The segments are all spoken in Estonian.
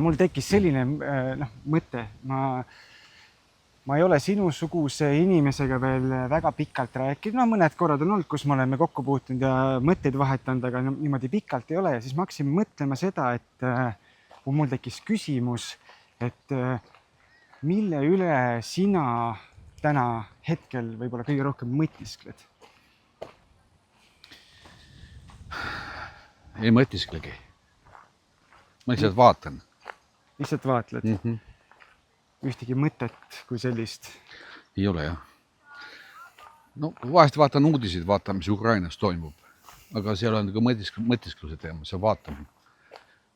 mul tekkis selline mõte. Ma ei ole sinusuguse inimesega veel väga pikalt rääkinud. No mõned korrad on olnud, kus me oleme kokku puutunud ja mõtteid vahetanud, aga niimoodi pikalt ei ole. Ja siis ma hakkasin mõtlema seda, et mul tekkis küsimus, et mille üle sina täna hetkel võib-olla kõige rohkem mõtiskled? Ei mõtisklegi. Ma lihtsalt vaatan. Lihtsalt vaatled? Ühtegi mõtet kui sellist? Ei ole, jah. No vahest vaatan uudisid, vaatan, mis Ukrainas toimub. Aga seal on ka mõtiskluse teema, see vaatan.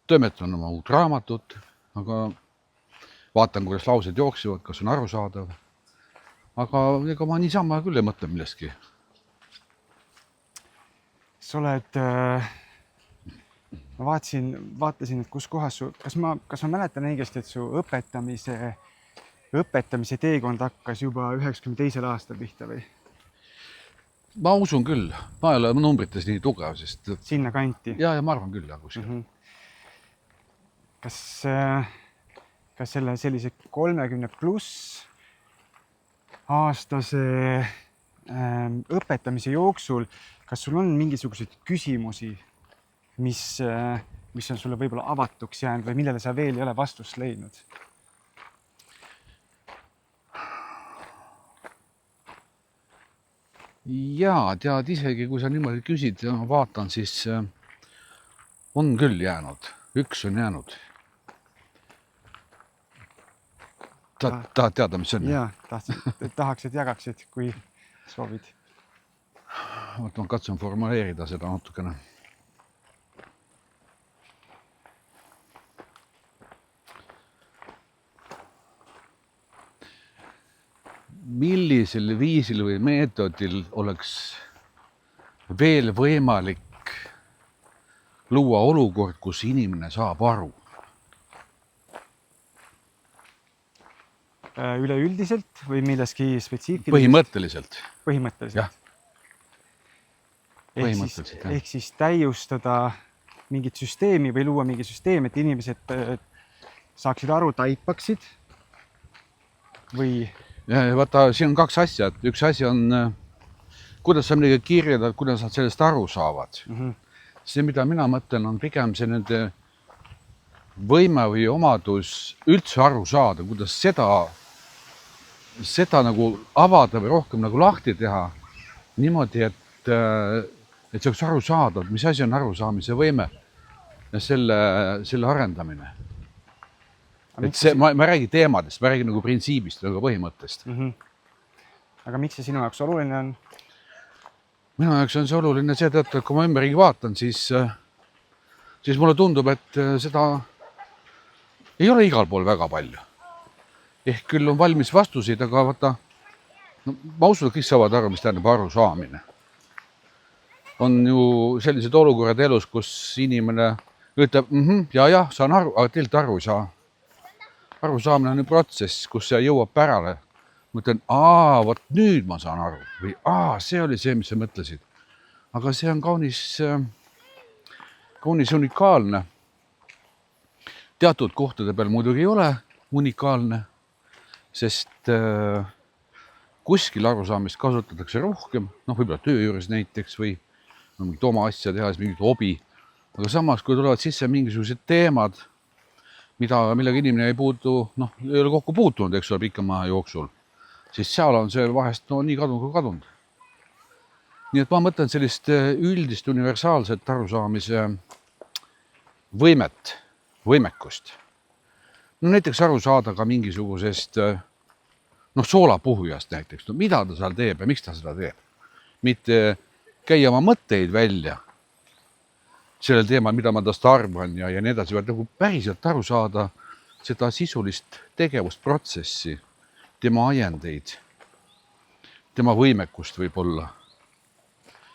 Toimetan oma uut raamatut, aga vaatan, kuidas laused jooksivad, kas on arusaadav. Aga ega ma niisama küll ei mõtle millestki. Sa oled... Ma vaatasin, et kus kohas kas ma mäletan õigesti, et su õpetamise teekond hakkas juba 92. aastal pihta või? Ma usun küll. Ma ei ole numbrites nii tugev, sest... Sinna kanti? Ja ma arvan küll, kuskil. Kas selle sellise 30+ aastase õpetamise jooksul, kas sul on mingisuguseid küsimusi, mis on sulle võib-olla avatuks jäänud või millele sa veel ei ole vastust leidnud? Jaa, tead, isegi kui sa niimoodi küsid ja ma vaatan, siis on küll jäänud. Üks on jäänud. Tahad teada, mis on? Jaa, tahaks, et jagaksid, kui soovid. Ma katsun formuleerida seda natukene. Millisel viisil või meetodil oleks veel võimalik luua olukord, kus inimene saab aru? Üleüldiselt või milleski spetsiifiliselt? Põhimõtteliselt. Põhimõtteliselt. Ehk siis täiustada mingit süsteemi või luua mingi süsteem, et inimesed saaksid aru, taipaksid või... Ja vaata, siin on kaks asja. Üks asi on, kuidas sa midagi kirjeldad, kuidas nad sellest aru saavad. See, mida mina mõtlen, on pigem see nende võime või omadus üldse aru saada, kuidas seda nagu avada või rohkem nagu lahti teha niimoodi, et see oleks aru saada, mis asi on arusaamise võime ja selle arendamine. Et see, ma ei räägi teemadest, ma räägin nagu printsiibist, nagu põhimõttest. Aga miks see sinu jaoks oluline on? Minu jaoks on see oluline seetõttu, et kui ma ümberigi vaatan, siis mulle tundub, et seda ei ole igal pool väga palju. Ehk küll on valmis vastuseid, aga vaata, ma usun, et kõik saavad aru, mis tähendab arusaamine. On ju sellised olukorrad elus, kus inimene ütleb, ja, saan aru, aga teilt aru ei saa. Arusaamine on protsess, kus see jõuab pärale. Ma ütlen, vot nüüd ma saan aru. Või see oli see, mis sa mõtlesid. Aga see on kaunis unikaalne. Teatud kohtade peal muidugi ei ole unikaalne, sest kuskil arusaamist kasutatakse rohkem, võib-olla töö juures näiteks või mingit oma asja teha, mingit hobi. Aga samas, kui tulevad sisse mingisugused teemad, millega inimene ei ole kokku puutunud, eks ole, pikema jooksul, siis seal on see vahest nii kadunud kui kadunud. Nii et ma mõtlen sellist üldist universaalset arusaamise võimekust. Näiteks aru saada ka mingisugusest soolapuhujast näiteks. Mida ta seal teeb ja miks ta seda teeb? Mitte käia oma mõtteid välja sellel teemal, mida ma tast arvan ja nii edasi, vaid nagu päriselt aru saada seda sisulist tegevusprotsessi, tema ajendeid, tema võimekust võib olla.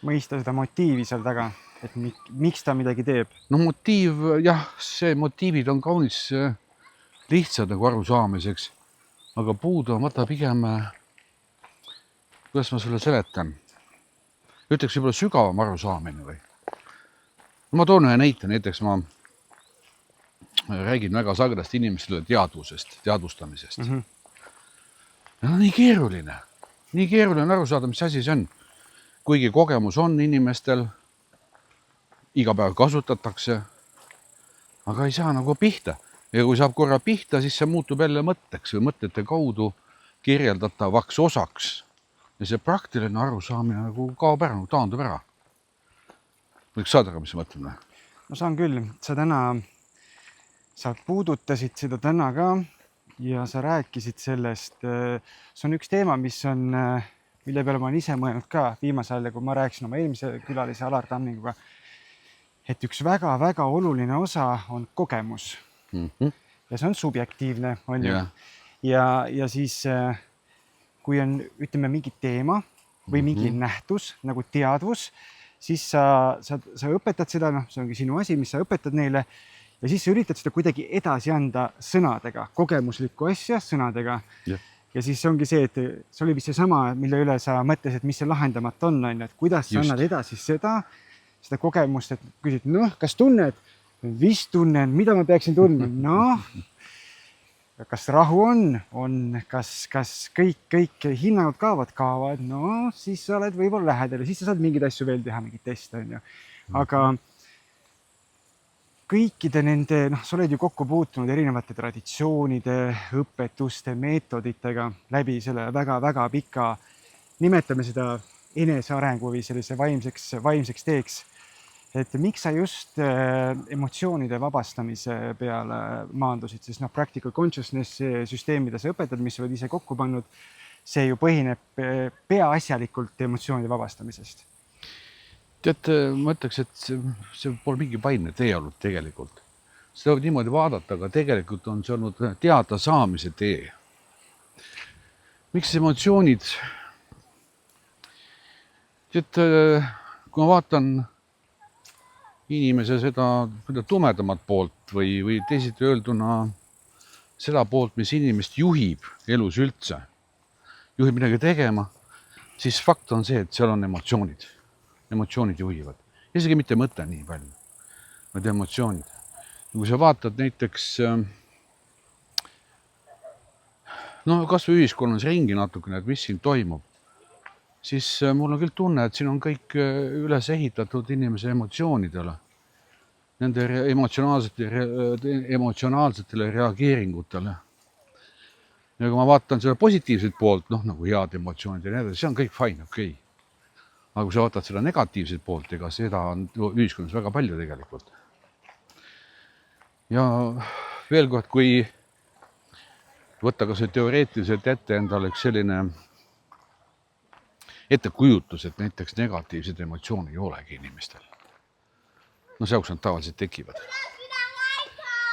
Mõista seda motiivi seal taga, et miks ta midagi teeb? Motiiv, jah, see motiivid on kaunis lihtsad nagu arusaamiseks, aga puudu on vaata pigem, kuidas ma sulle seletan, ütleks võib-olla sügavam arusaamine või? Ma toon ühe näite, näiteks ma räägin väga sagedasti inimestele teadvusest, teadvustamisest. Mhm. Ja nii keeruline aru saada, mis asi see on. Kuigi kogemus on inimestel, iga päev kasutatakse, aga ei saa nagu pihta. Ja kui saab korra pihta, siis see muutub jälle mõtteks või mõtete kaudu kirjeldatavaks osaks. Ja see praktiline arusaamine nagu kaob ära, nagu taandub ära. Võiks saada aga, mis mõtleme? Ma saan küll. Sa puudutasid seda täna ka ja sa rääkisid sellest. See on üks teema, mille peale ma olen ise mõelnud ka viimasel ajal, kui ma rääkisin oma eelmise külalise Alar Tamminguga, et üks väga-väga oluline osa on kogemus. Ja see on subjektiivne, on ju. Ja siis, kui on, ütleme, mingi teema või mingi nähtus, nagu teadvus, siis sa õpetad seda, see ongi sinu asi, mis sa õpetad neile, ja siis sa üritad seda kuidagi edasi anda sõnadega, kogemuslikku asja sõnadega. Ja siis ongi see, et see oli vist seesama, mille üle sa mõtlesid, mis see lahendamata on, et kuidas sa annad edasi seda kogemust, et küsid, kas tunned? Vist tunnen, mida ma peaksin tundma? Kas rahu on, kas kõik hinnangud kaovad, siis sa oled võib-olla lähedal ja siis sa saad mingeid asju veel teha, mingid teste, on ju. Aga kõikide nende, sa oled ju kokku puutunud erinevate traditsioonide, õpetuste, meetoditega läbi selle väga-väga pika, nimetame seda enesearengu või sellise vaimseks teeks. Et miks sa just emotsioonide vabastamise peale maandusid, sest practical consciousness süsteem, mida sa õpetad, mis sa oled ise kokku pannud, see ju põhineb peaasjalikult emotsioonide vabastamisest. Tead, ma ütleks, et see pole mingi vaimne tee olnud tegelikult. Seda võib niimoodi vaadata, aga tegelikult on see olnud teada saamise tee. Miks emotsioonid? Tead, kui ma vaatan inimese seda tumedamat poolt või teisiti öelduna seda poolt, mis inimest juhib elus üldse, juhib midagi tegema, siis fakt on see, et seal on emotsioonid. Emotsioonid juhivad. Isegi mitte mõte nii palju, vaid emotsioonid. Kui sa vaatad näiteks, kas või ühiskonnas ringi natukene, et mis siin toimub, siis mul on küll tunne, et siin on kõik üles ehitatud inimese emotsioonidele, nende emotsionaalsetele reageeringutele. Ja kui ma vaatan seda positiivset poolt, nagu head emotsioonid ja nii edasi, see on kõik fine, okei. Aga kui sa vaatad seda negatiivset poolt, ega seda on ühiskonnas väga palju tegelikult. Ja veel kord, kui võtta ka see teoreetiliselt ette endale üks selline ettekujutus, et näiteks negatiivsed emotsioone ei olegi inimestel. See jaoks nad tavaliselt tekivad.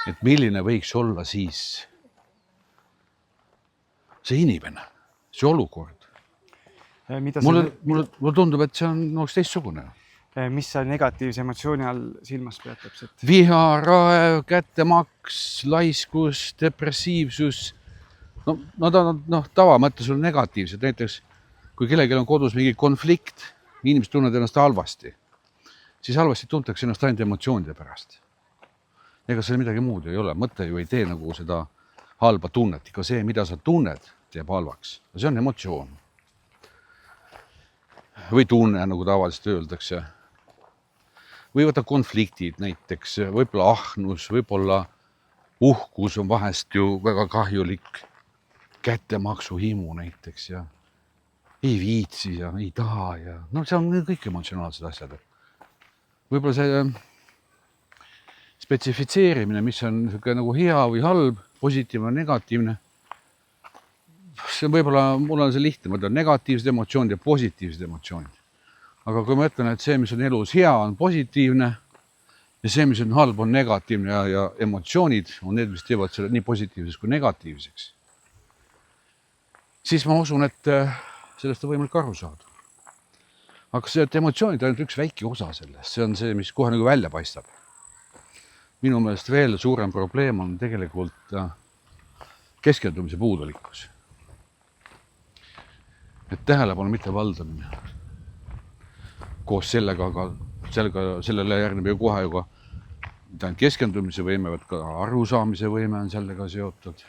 Et milline võiks olla siis see inimene, see olukord? Mulle tundub, et see on teistsugune. Mis sa negatiivse emotsiooni all silmas pead täpselt? Viha, raev, kättemaks, laiskus, depressiivsus. Tavamõttes on negatiivsed. Näiteks, kui kellelgi on kodus mingi konflikt, inimesed tunnevad ennast halvasti, siis halvasti tuntakse ennast ainult emotsioonide pärast. Ega seal midagi muud ei ole. Mõte ju ei tee nagu seda halba tunnet. Ika see, mida sa tunned, teeb halvaks. See on emotsioon. Või tunne, nagu tavaliselt öeldakse. Või võtta konfliktid näiteks, võib-olla ahnus, võib-olla uhkus on vahest ju väga kahjulik, kättemaksu himu näiteks ja ei viitsi ja ei taha ja see on kõik emotsionaalsed asjad. Võib-olla see spetsifitseerimine, mis on nagu hea või halb, positiivne, negatiivne, see võib-olla, mul on see lihtne, ma ütlen negatiivsed emotsioonid ja positiivsed emotsioonid. Aga kui ma ütlen, et see, mis on elus hea, on positiivne ja see, mis on halb, on negatiivne ja emotsioonid on need, mis teevad selle nii positiivseks kui negatiivseks, siis ma usun, et sellest on võimalik aru saada. Aga see, et emotsioonid on ainult üks väike osa sellest, see on see, mis kohe nagu välja paistab. Minu meelest veel suurem probleem on tegelikult keskendumise puudulikkus. Et tähelepanu mitte valdamine. Koos sellega, sellele järgneb ju kohe juba mitte ainult keskendumise võime, vaid ka arusaamise võime on sellega seotud.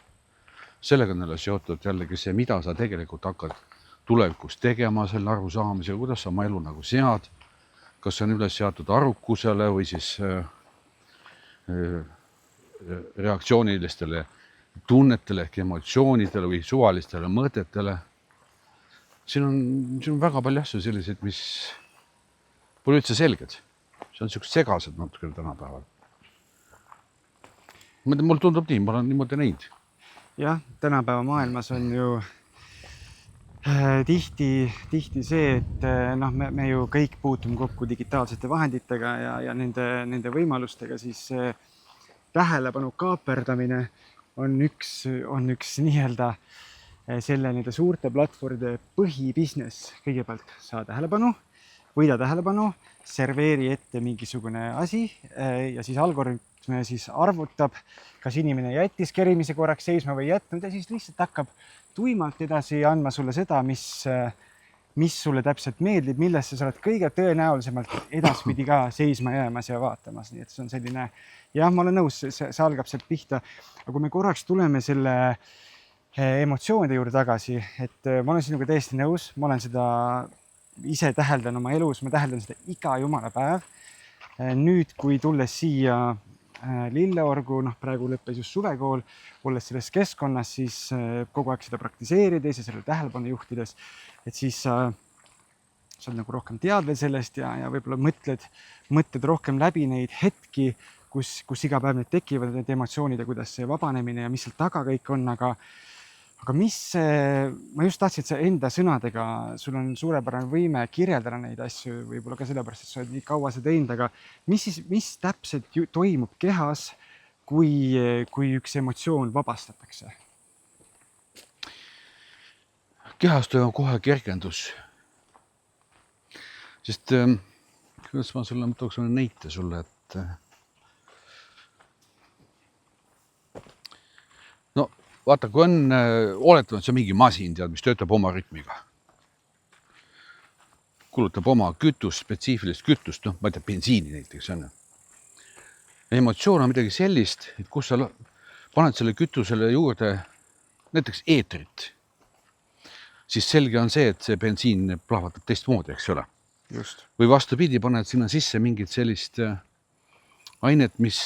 Sellega on jälle seotud jällegi see, mida sa tegelikult hakkad tulevikus tegema selle arusaamisega, kuidas sa oma elu nagu sead, kas see on üles seatud arukusele või siis reaktsioonilistele tunnetele ehk emotsioonidele või suvalistele mõtetele. Siin on väga palju asju selliseid, mis pole üldse selged. See on niisugused segased natuke tänapäeval. Mul tundub nii, ma olen niimoodi näinud. Jah, tänapäeva maailmas on ju tihti see, et me ju kõik puutume kokku digitaalsete vahenditega ja nende võimalustega, siis tähelepanu kaaperdamine on üks nii-öelda selle nende suurte platvormide põhibusiness. Kõigepealt saa tähelepanu, võida tähelepanu, serveeri ette mingisugune asi ja siis algoritm siis arvutab, kas inimene jättis kerimise korraks seisma või jätnud ja siis lihtsalt hakkab tuimalt edasi andma sulle seda, mis sulle täpselt meeldib, millesse sa oled kõige tõenäolisemalt edaspidi ka seisma jäämas ja vaatamas. Nii et see on selline, jah, ma olen nõus, see algab sealt pihta. Aga kui me korraks tuleme selle emotsioonide juurde tagasi, et ma olen sinuga täiesti nõus, ma olen seda ise täheldan oma elus, ma täheldan seda iga jumala päev. Nüüd, kui tulles siia Lilleorgu, praegu lõppes just suvekool, olles selles keskkonnas, siis kogu aeg seda praktiseerides ja selle tähelepanu juhtides, et siis sa oled nagu rohkem teadvel sellest ja võib-olla mõtled rohkem läbi neid hetki, kus iga päev need tekivad, need emotsioonid ja kuidas see vabanemine ja mis seal taga kõik on, aga ma just tahtsin, et sa enda sõnadega, sul on suurepärane võime kirjeldada neid asju, võib-olla ka sellepärast, et sa oled nii kaua seda teinud, aga mis täpselt toimub kehas, kui üks emotsioon vabastatakse? Kehas toimub kohe kergendus. Sest, kuidas ma sulle tooks näite sulle, et vaata, kui on, oletame, et see on mingi masin, mis töötab oma rütmiga. Kulutab oma kütust, spetsiifilist kütust, ma ei tea, bensiini näiteks on. Emotsioon on midagi sellist, et kus sa paned selle kütusele juurde näiteks eetrit, siis selge on see, et see bensiin plahvatab teistmoodi, eks ole. Just. Või vastupidi, paned sinna sisse mingit sellist ainet, mis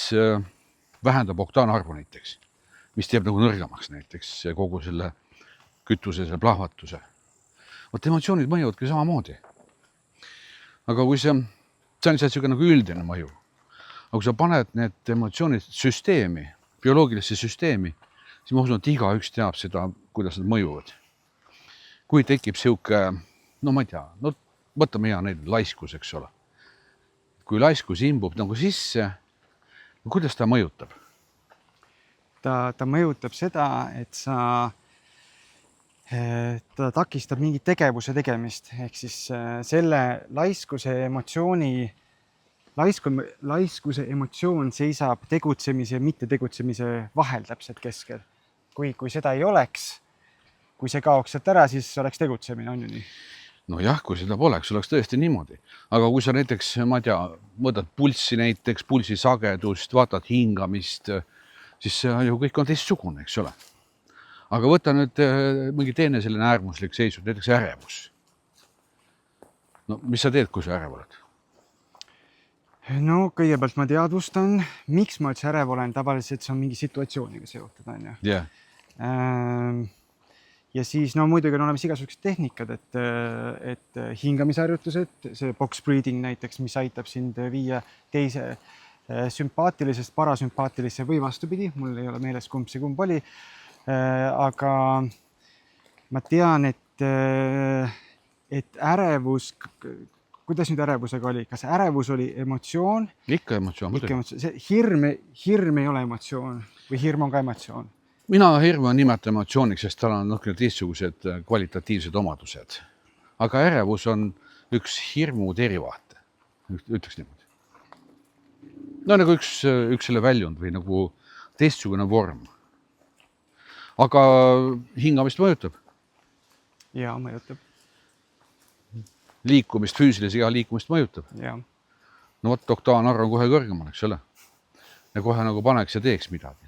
vähendab oktaanarvu näiteks, mis teeb nagu nõrgemaks näiteks kogu selle kütuse, selle plahvatuse. Vot emotsioonid mõjuvadki samamoodi. Aga kui see on lihtsalt nagu üldine mõju, aga kui sa paned need emotsioonid süsteemi, bioloogilisse süsteemi, siis ma usun, et igaüks teab seda, kuidas nad mõjuvad. Kui tekib siuke, ma ei tea, võtame hea neid laiskus, eks ole. Kui laiskus imbub nagu sisse, kuidas ta mõjutab? Ta mõjutab seda, et ta takistab mingi tegevuse tegemist, ehk siis selle laiskuse emotsioon seisab tegutsemise ja mittetegutsemise vahel täpselt keskel. Kui seda ei oleks, kui see kaoks sealt ära, siis oleks tegutsemine, on ju nii? No jah, kui seda poleks, oleks tõesti niimoodi. Aga kui sa näiteks, ma ei tea, võtad pulssi näiteks, pulsi sagedust, vaatad hingamist, siis see ju kõik on teistsugune, eks ole. Aga võta nüüd mingi teine selline äärmuslik seisud, näiteks ärevus. No mis sa teed, kui sa ärev oled? No kõigepealt ma teadvustan, miks ma üldse ärev olen, tavaliselt see on mingi situatsiooniga seotud, on ju. Yeah. Ja siis muidugi on olemas igasugused tehnikad, et hingamisharjutused, see box breathing näiteks, mis aitab sind viia teise sümpaatilisest parasümpaatilisse või vastupidi, mul ei ole meeles kumb oli, aga ma tean, et ärevus, kuidas nüüd ärevusega oli, kas ärevus oli emotsioon? Ikka emotsioon. Hirm ei ole emotsioon või hirm on ka emotsioon? Mina hirmu nimetan emotsiooniks, sest tal on teistsugused kvalitatiivsed omadused. Aga ärevus on üks hirmu derivaat, ütleks niimoodi. No nagu üks selle väljund või nagu teistsugune vorm. Aga hingamist mõjutab? Jaa, mõjutab. Liikumist, füüsilise liikumist mõjutab? Jaa. No oktaanarv on kohe kõrgemal, eks ole. ja kohe nagu paneks ja teeks midagi.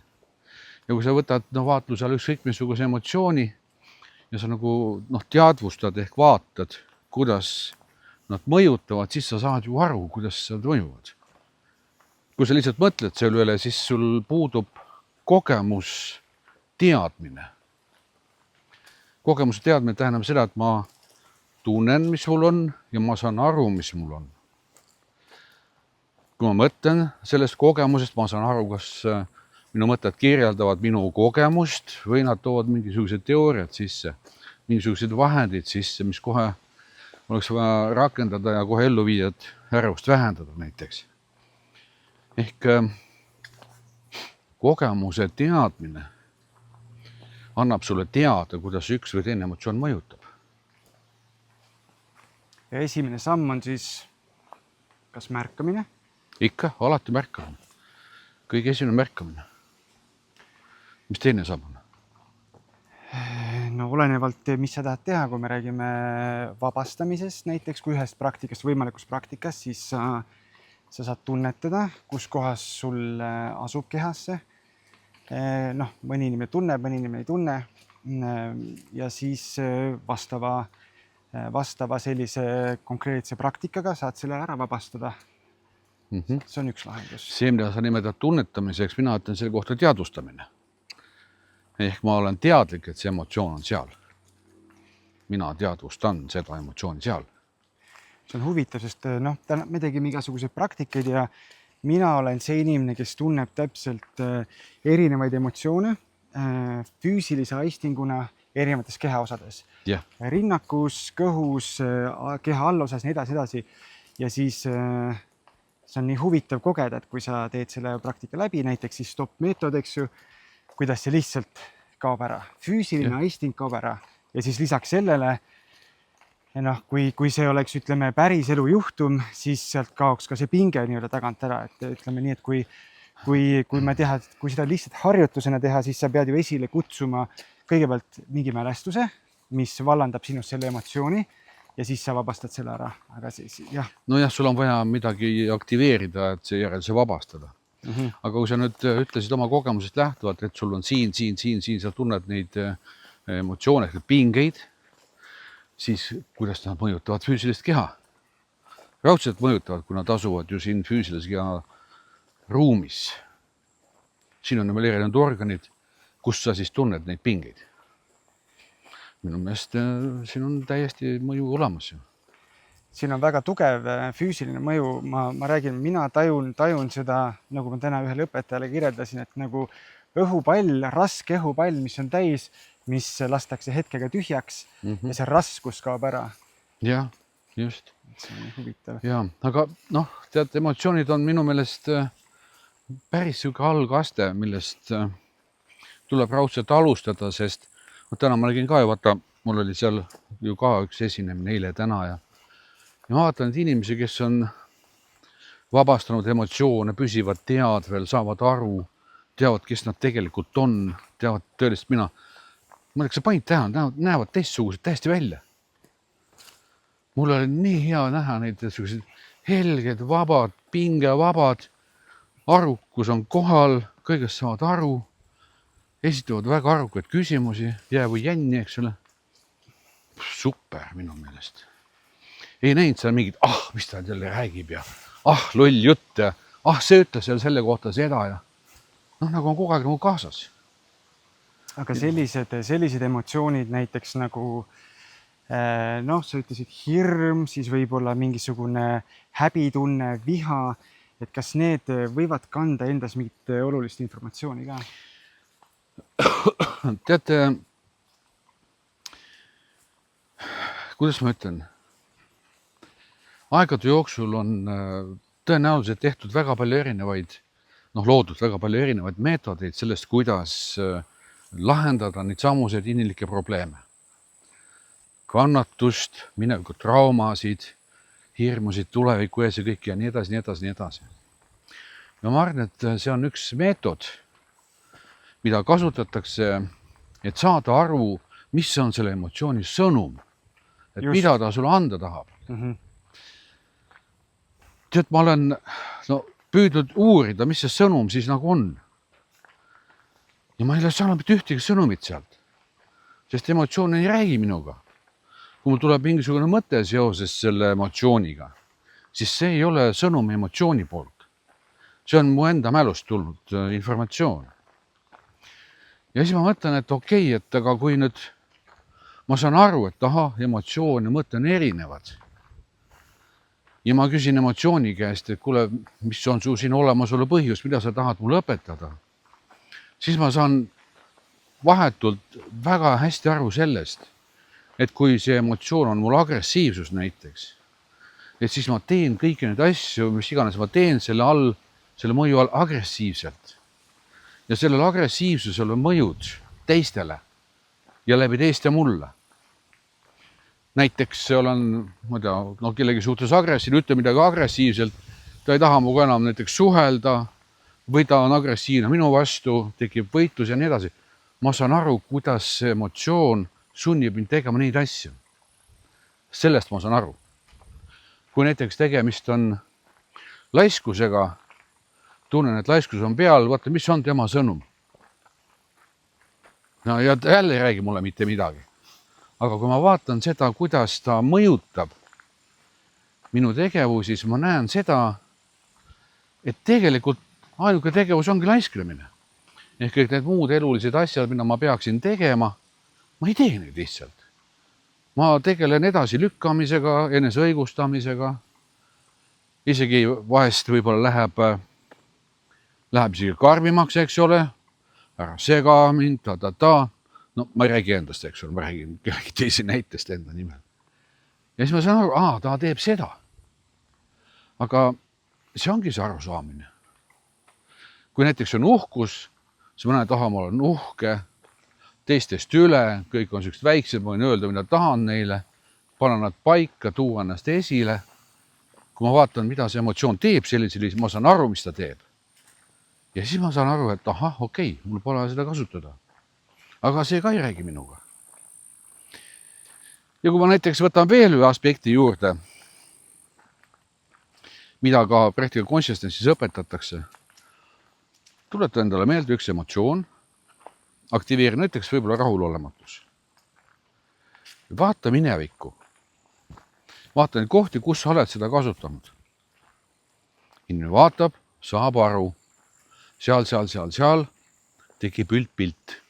Ja kui sa võtad vaatlusel ükskõik missuguse emotsiooni ja sa nagu teadvustad ehk vaatad, kuidas nad mõjutavad, siis sa saad ju aru, kuidas nad mõjuvad. Kui sa lihtsalt mõtled selle üle, siis sul puudub kogemus teadmine. Kogemuse teadmine tähendab seda, et ma tunnen, mis mul on ja ma saan aru, mis mul on. Kui ma mõtlen sellest kogemusest, ma saan aru, kas minu mõtted kirjeldavad minu kogemust või nad toovad mingisugused teooriad sisse, mingisugused vahendid sisse, mis kohe oleks vaja rakendada ja kohe ellu viia, et ärevust vähendada näiteks. Ehk kogemuse teadmine annab sulle teada, kuidas üks või teine emotsioon mõjutab. Ja esimene samm on siis kas märkamine? Ikka, alati märkamine. Kõige esimene märkamine. Mis teine samm on? No olenevalt, mis sa tahad teha, kui me räägime vabastamisest näiteks, kui ühest praktikast, võimalikust praktikast, siis sa saad tunnetada, kus kohas sul asub kehasse. Mõni inimene tunneb, mõni inimene ei tunne ja siis vastava sellise konkreetse praktikaga saad selle ära vabastada. See on üks lahendus. See, mida sa nimetad tunnetamiseks, mina ütlen selle kohta teadvustamine. Ehk ma olen teadlik, et see emotsioon on seal. Mina teadvustan seda emotsiooni seal. See on huvitav, sest me tegime igasuguseid praktikaid ja mina olen see inimene, kes tunneb täpselt erinevaid emotsioone füüsilise aistinguna erinevates kehaosades. Yeah. Rinnakus, kõhus, keha allosas, nii edasi. Ja siis see on nii huvitav kogeda, et kui sa teed selle praktika läbi, näiteks siis stop meetod, eks ju, kuidas see lihtsalt kaob ära. Füüsiline aisting kaob ära ja siis lisaks sellele, kui see oleks, ütleme, päris elu juhtum, siis sealt kaoks ka see pinge nii-öelda tagant ära, et ütleme nii, et kui seda lihtsalt harjutusena teha, siis sa pead ju esile kutsuma kõigepealt mingi mälestuse, mis vallandab sinust selle emotsiooni ja siis sa vabastad selle ära. Aga siis, jah. Nojah, sul on vaja midagi aktiveerida, et seejärel see vabastada. Aga kui sa nüüd ütlesid oma kogemusest lähtuvalt, et sul on siin, sa tunned neid emotsioone, pingeid, siis kuidas nad mõjutavad füüsilist keha? Raudselt mõjutavad, kui nad asuvad ju siin füüsilise keha ruumis. Siin on meil erinevad organid, kus sa siis tunned neid pingeid. Minu meelest siin on täiesti mõju olemas. Siin on väga tugev füüsiline mõju. Ma räägin, mina tajun seda, nagu ma täna ühele õpetajale kirjeldasin, et nagu õhupall, raske õhupall, mis on täis, mis lastakse hetkega tühjaks ja see raskus kaob ära. Jah, just. See on huvitav. Ja, aga tead, emotsioonid on minu meelest päris siuke algaste, millest tuleb raudselt alustada, sest täna ma nägin ka ju, vaata, mul oli seal ju ka üks esinemine eile täna ja ma vaatan, et inimesi, kes on vabastanud emotsioone, püsivad teadvel, saavad aru, teavad, kes nad tegelikult on, teavad tõelist mina. Ma oleks panid tähe, näevad teistsugused täiesti välja. Mul oli nii hea näha neid helged, vabad, pingevabad, arukus on kohal, kõigest saavad aru, esitavad väga arukaid küsimusi, jää või jänni, eks ole. Super minu meelest. Ei näinud seal mingid, mis ta jälle räägib ja loll jutt ja see ütles selle kohta seda ja nagu on kogu aeg nagu kaasas. Aga sellised emotsioonid näiteks nagu, sa ütlesid hirm, siis võib-olla mingisugune häbitunne, viha, et kas need võivad kanda endas mingit olulist informatsiooni ka? Teate, kuidas ma ütlen? Aegade jooksul on tõenäoliselt tehtud väga palju erinevaid, loodud väga palju erinevaid meetodeid sellest, kuidas lahendada neid samuseid inimlikke probleeme. Kannatust, mineviku traumasid, hirmusid, tuleviku ees ja kõik ja nii edasi, nii edasi, nii edasi. Ja ma arvan, et see on üks meetod, mida kasutatakse, et saada aru, mis on selle emotsiooni sõnum, et just. Mida ta sulle anda tahab. Tead, ma olen püüdnud uurida, mis see sõnum siis nagu on. Ja ma ei ole saanud mitte ühtegi sõnumit sealt, sest emotsioon ei räägi minuga. Kui mul tuleb mingisugune mõte seoses selle emotsiooniga, siis see ei ole sõnum emotsiooni poolt. See on mu enda mälust tulnud informatsioon. Ja siis ma mõtlen, et okei, et aga kui nüüd ma saan aru, et emotsioon ja mõte on erinevad. Ja ma küsin emotsiooni käest, et kuule, mis on su siin olemasolu põhjus, mida sa tahad mulle õpetada. Siis ma saan vahetult väga hästi aru sellest, et kui see emotsioon on mul agressiivsus näiteks, et siis ma teen kõiki neid asju, mis iganes ma teen selle mõju all agressiivselt. Ja sellel agressiivsusel on mõjud teistele ja läbi teiste mulle. Näiteks olen, ma ei tea, kellegi suhtes agressiivne, ütle midagi agressiivselt, ta ei taha muga enam näiteks suhelda või ta on agressiivne minu vastu, tekib võitlus ja nii edasi. Ma saan aru, kuidas see emotsioon sunnib mind tegema neid asju. Sellest ma saan aru. Kui näiteks tegemist on laiskusega, tunnen, et laiskus on peal, vaata, mis on tema sõnum. No ja ta jälle ei räägi mulle mitte midagi. Aga kui ma vaatan seda, kuidas ta mõjutab minu tegevusi, siis ma näen seda, et tegelikult ainuke tegevus ongi laisklemine. Ehk kõik need muud elulised asjad, mida ma peaksin tegema, ma ei tee neid lihtsalt. Ma tegelen edasi lükkamisega, eneseõigustamisega. Isegi vahest võib-olla läheb isegi karmimaks, eks ole. Ära sega mind, No ma ei räägi endast, eks ole, ma räägin kellegi teisi näitest enda nimel. Ja siis ma saan aru, ta teeb seda. Aga see ongi see arusaamine. Kui näiteks on uhkus, siis ma näen, ma olen uhke, teistest üle, kõik on sellised väiksed, ma võin öelda, mida tahan neile, panen nad paika, tuua ennast esile. Kui ma vaatan, mida see emotsioon teeb sellisel, ma saan aru, mis ta teeb. Ja siis ma saan aru, et okei, mul pole seda kasutada. Aga see ka ei räägi minuga. Ja kui ma näiteks võtan veel ühe aspekti juurde, mida ka practical consciousnessis õpetatakse, tuleta endale meelde üks emotsioon, aktiveeri näiteks võib-olla rahulolematus. Vaata minevikku. Vaata neid kohti, kus sa oled seda kasutanud. Inimene vaatab, saab aru, seal tekib üldpilt.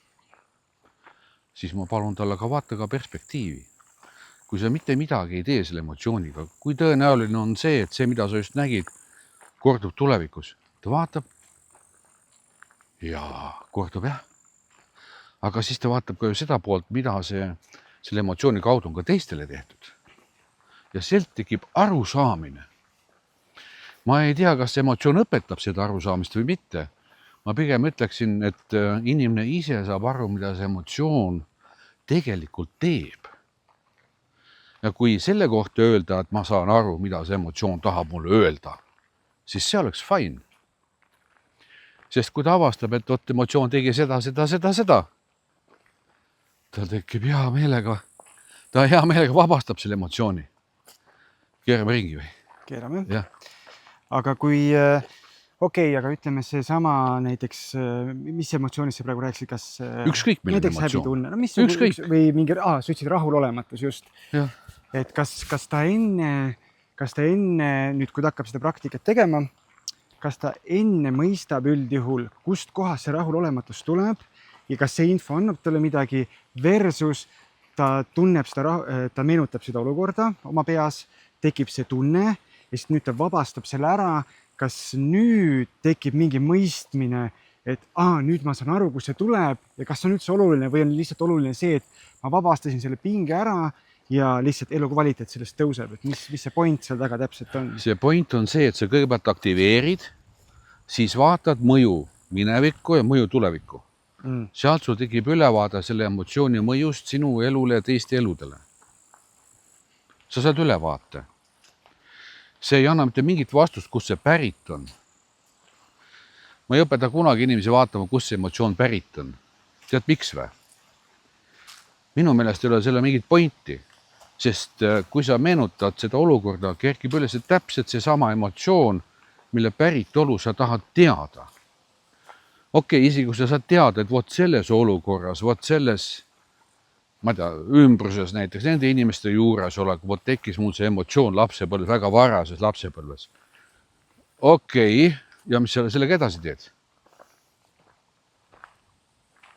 Siis ma palun talle ka vaata ka perspektiivi. Kui sa mitte midagi ei tee selle emotsiooniga, kui tõenäoline on see, et see, mida sa just nägid, kordub tulevikus. Ta vaatab ja kordub jah. Aga siis ta vaatab ka ju seda poolt, mida selle emotsiooni kaudu on ka teistele tehtud. Ja sealt tekib arusaamine. Ma ei tea, kas emotsioon õpetab seda arusaamist või mitte. Ma pigem ütleksin, et inimene ise saab aru, mida see emotsioon tegelikult teeb. Ja kui selle kohta öelda, et ma saan aru, mida see emotsioon tahab mulle öelda, siis see oleks fine. Sest kui ta avastab, et emotsioon tegi seda, ta tekib hea meelega. Ta hea meelega vabastab selle emotsiooni. Keerame ringi või? Keerame. Ja. Aga kui... aga ütleme seesama näiteks, mis emotsioonist sa praegu rääkisid, kas ükskõik milline näiteks emotsioon. Ükskõik. Või mingi, sa ütlesid rahulolematus just. Ja. Et kas ta enne, nüüd kui ta hakkab seda praktikat tegema, kas ta enne mõistab üldjuhul, kust kohast see rahulolematus tuleb ja kas see info annab talle midagi versus ta tunneb seda, ta meenutab seda olukorda oma peas, tekib see tunne ja siis nüüd ta vabastab selle ära. Kas nüüd tekib mingi mõistmine, et nüüd ma saan aru, kus see tuleb ja kas on üldse oluline või on lihtsalt oluline see, et ma vabastasin selle pinge ära ja lihtsalt elukvaliteet sellest tõuseb, et mis see point seal taga täpselt on? See point on see, et sa kõigepealt aktiveerid, siis vaatad mõju minevikku ja mõju tulevikku. Sealt sul tekib ülevaade selle emotsiooni mõjust sinu elule ja teiste eludele. Sa saad ülevaate. See ei anna mitte mingit vastust, kus see pärit on. Ma ei õpeta kunagi inimesi vaatama, kus see emotsioon pärit on. Tead, miks või? Minu meelest ei ole selle mingit pointi, sest kui sa meenutad seda olukorda, kerkib üles täpselt see sama emotsioon mille päritolu sa tahad teada. Okei, isegi kui sa saad teada, et vot selles olukorras, vot selles, ma ei tea, ümbruses näiteks, nende inimeste juures olegu, vot tekkis mul see emotsioon lapsepõlves, väga varases lapsepõlves. Okei, ja mis sa sellega edasi teed?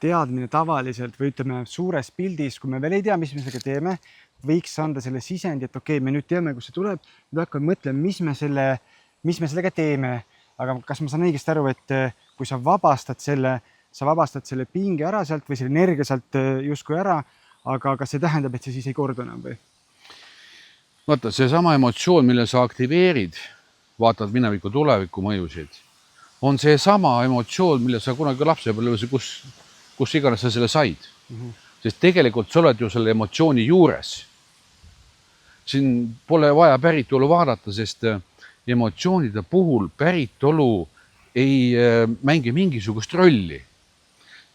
Teadmine tavaliselt või ütleme suures pildis, kui me veel ei tea, mis me sellega teeme, võiks anda selle sisendi, et okei, me nüüd teame, kus see tuleb, nüüd hakkame mõtlema, mis me sellega teeme. Aga kas ma saan õigesti aru, et kui sa vabastad selle pinge ära sealt või selle energia sealt justkui ära, aga kas see tähendab, et see siis ei kordu enam või? Vaata, see sama emotsioon, mille sa aktiveerid, vaatad mineviku tuleviku mõjusid, on see sama emotsioon, mille sa kunagi lapsepõlves, kus iganes sa selle said. Sest tegelikult sa oled ju selle emotsiooni juures. Siin pole vaja päritolu vaadata, sest emotsioonide puhul päritolu ei mängi mingisugust rolli.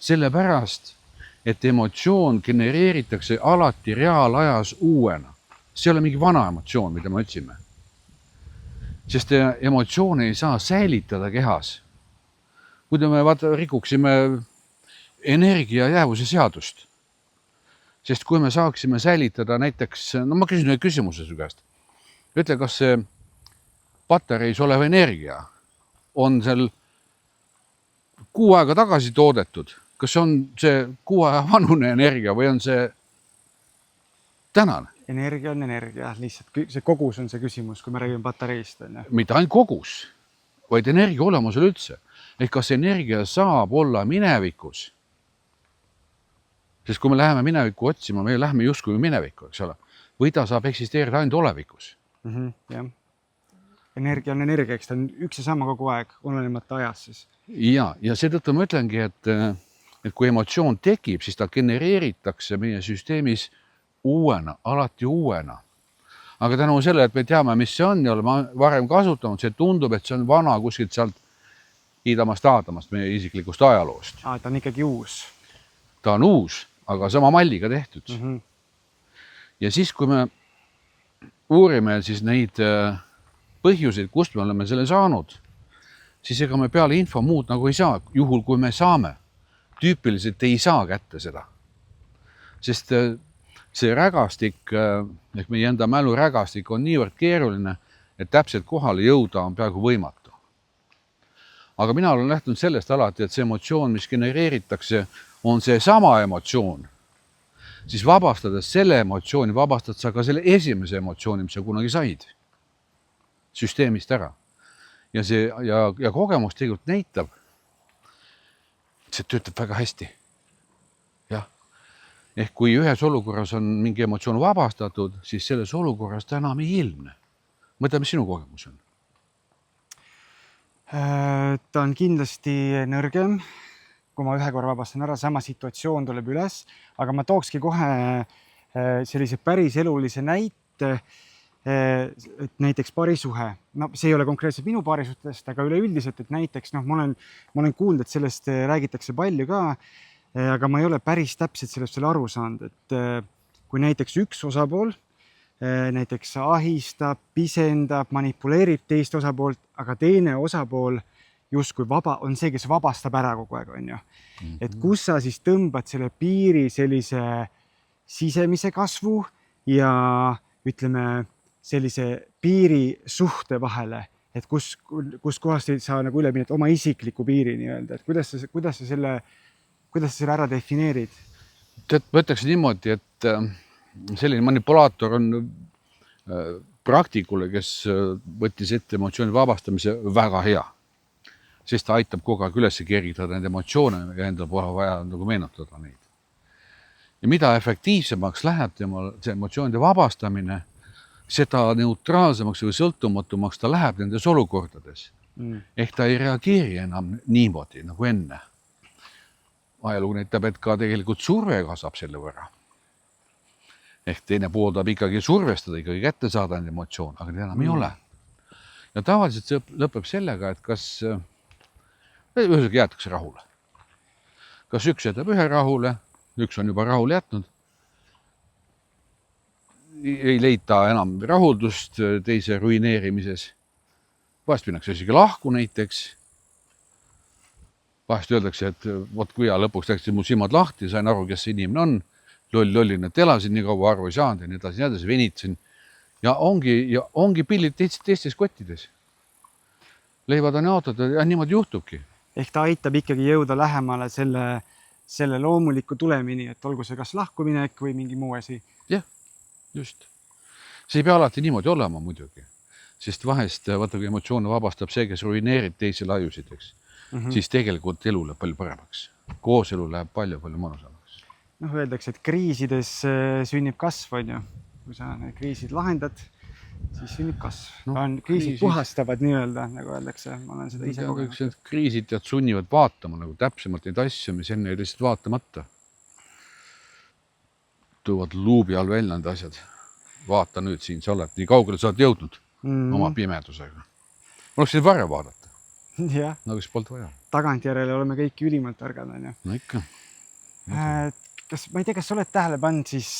Sellepärast, et emotsioon genereeritakse alati reaalajas uuena. See ei ole mingi vana emotsioon, mida me otsime. Sest emotsioone ei saa säilitada kehas. Kui me rikuksime energia jäävuse seadust. Sest kui me saaksime säilitada näiteks, no ma küsin ühe küsimuse su käest. Ütle, kas see patareis olev energia on seal 6 aega tagasi toodetud? Kas on see 6 aja vanune energia või on see tänane? Energia on energia, lihtsalt see kogus on see küsimus, kui me räägime patareist. Mitte ainult kogus, vaid energia olemusel üldse. Ehk kas energia saab olla minevikus? Sest kui me läheme minevikku otsima, me läheme justkui minevikku, eks ole. Või ta saab eksisteerida ainult olevikus. Jah. Energia on energia, eks ta on üks ja sama kogu aeg, olenemata ajas siis. Ja seetõttu ma ütlengi, et kui emotsioon tekib, siis ta genereeritakse meie süsteemis uuena, alati uuena. Aga tänu selle, et me teame, mis see on ja oleme varem kasutanud, see tundub, et see on vana kuskilt sealt Iidamast Aadamast, meie isiklikust ajaloost. Ta on ikkagi uus. Ta on uus, aga sama malliga tehtud. Ja siis, kui me uurime siis neid põhjuseid, kust me oleme selle saanud, siis ega me peale info muud nagu ei saa, juhul kui me saame. Tüüpiliselt ei saa kätte seda. Sest see rägastik, ehk meie enda mälu rägastik on niivõrd keeruline, et täpselt kohale jõuda on peaaegu võimatu. Aga mina olen lähtunud sellest alati, et see emotsioon, mis genereeritakse, on see sama emotsioon. Siis vabastades selle emotsiooni, vabastad sa ka selle esimese emotsiooni, mis sa kunagi said süsteemist ära. Ja kogemus tegelikult näitab, see töötab väga hästi. Jah. Ehk kui ühes olukorras on mingi emotsioon vabastatud, siis selles olukorras ta enam ei ilmne. Mõtle, mis sinu kogemus on? Ta on kindlasti nõrgem, kui ma ühe korra vabastan ära, sama situatsioon tuleb üles, aga ma tookski kohe sellise päris elulise näite, et näiteks parisuhe. No, see ei ole konkreetselt minu parisuhtest, aga üleüldiselt, et näiteks ma olen kuulnud, et sellest räägitakse palju ka, aga ma ei ole päris täpselt sellest aru saanud, et kui näiteks üks osapool näiteks ahistab, pisendab, manipuleerib teist osapoolt, aga teine osapool justkui on see, kes vabastab ära kogu aeg, on ju. Et kus sa siis tõmbad selle piiri sellise sisemise kasvu ja ütleme sellise piiri suhte vahele, et kus kohast ei saa nagu üle minna oma isikliku piiri nii-öelda, et kuidas sa selle ära defineerid? Ma ütleks niimoodi, et selline manipulaator on praktikule, kes võttis ette emotsiooni vabastamise, väga hea. Sest ta aitab kogu aeg üles kergitada nende emotsioone ja endal pole vaja nagu meenutada neid. Ja mida efektiivsemaks läheb see emotsioonide vabastamine, seda neutraalsemaks või sõltumatumaks ta läheb nendes olukordades. Ehk ta ei reageeri enam niimoodi nagu enne. Ajalugu näitab, et ka tegelikult surve kasvab selle võrra. Ehk teine pool tahab ikkagi survestada, ikkagi kätte saada nende emotsioon, aga need enam ei ole. Ja tavaliselt see lõpeb sellega, et kas ühesõnaga jäetakse rahule. Kas üks jätab ühe rahule, üks on juba rahule jätnud, ei leita enam rahuldust teise ruineerimises vahest minnakse isegi lahku näiteks. Vahest öeldakse, et vot kui lõpuks läksid mu silmad lahti, sain aru, kes see inimene on. Lollina telasin, nii kaua aru ei saanud ja nii edasi venitasin. Ja ongi pillid teistes kottides. Leivad on jaotatud ja niimoodi juhtubki. Ehk ta aitab ikkagi jõuda lähemale selle loomuliku tulemini, et olgu see kas lahkuminek või mingi muu asi. Jah, just. See ei pea alati niimoodi olema muidugi. Sest vahest, vaata kui emotsioone vabastab see, kes ruineerib teisi lajusid, eks. Siis tegelikult elu läheb palju paremaks. Koos elu läheb palju mõnusamaks. Noh, öeldakse, et kriisides sünnib kasv, on ju. Kui sa need kriisid lahendad, siis sünnib kasv. No, kriisid puhastavad nii-öelda, nagu öeldakse. Ma olen seda ise kogenud. Kriisid tead sunnivad vaatama nagu täpsemalt neid asju, mis enne ei lihtsalt vaatamata. Tuuvad luubi all välja need asjad. Vaata nüüd siin, sa oled nii kaugele sa oled jõudnud oma pimedusega. Ma oleks varja vaadata. Jah. Nagu siis polnud vaja. Tagantjärele oleme kõik ülimalt targad, on ju. No ikka. Ma ei tea, kas sa oled tähele pannud, siis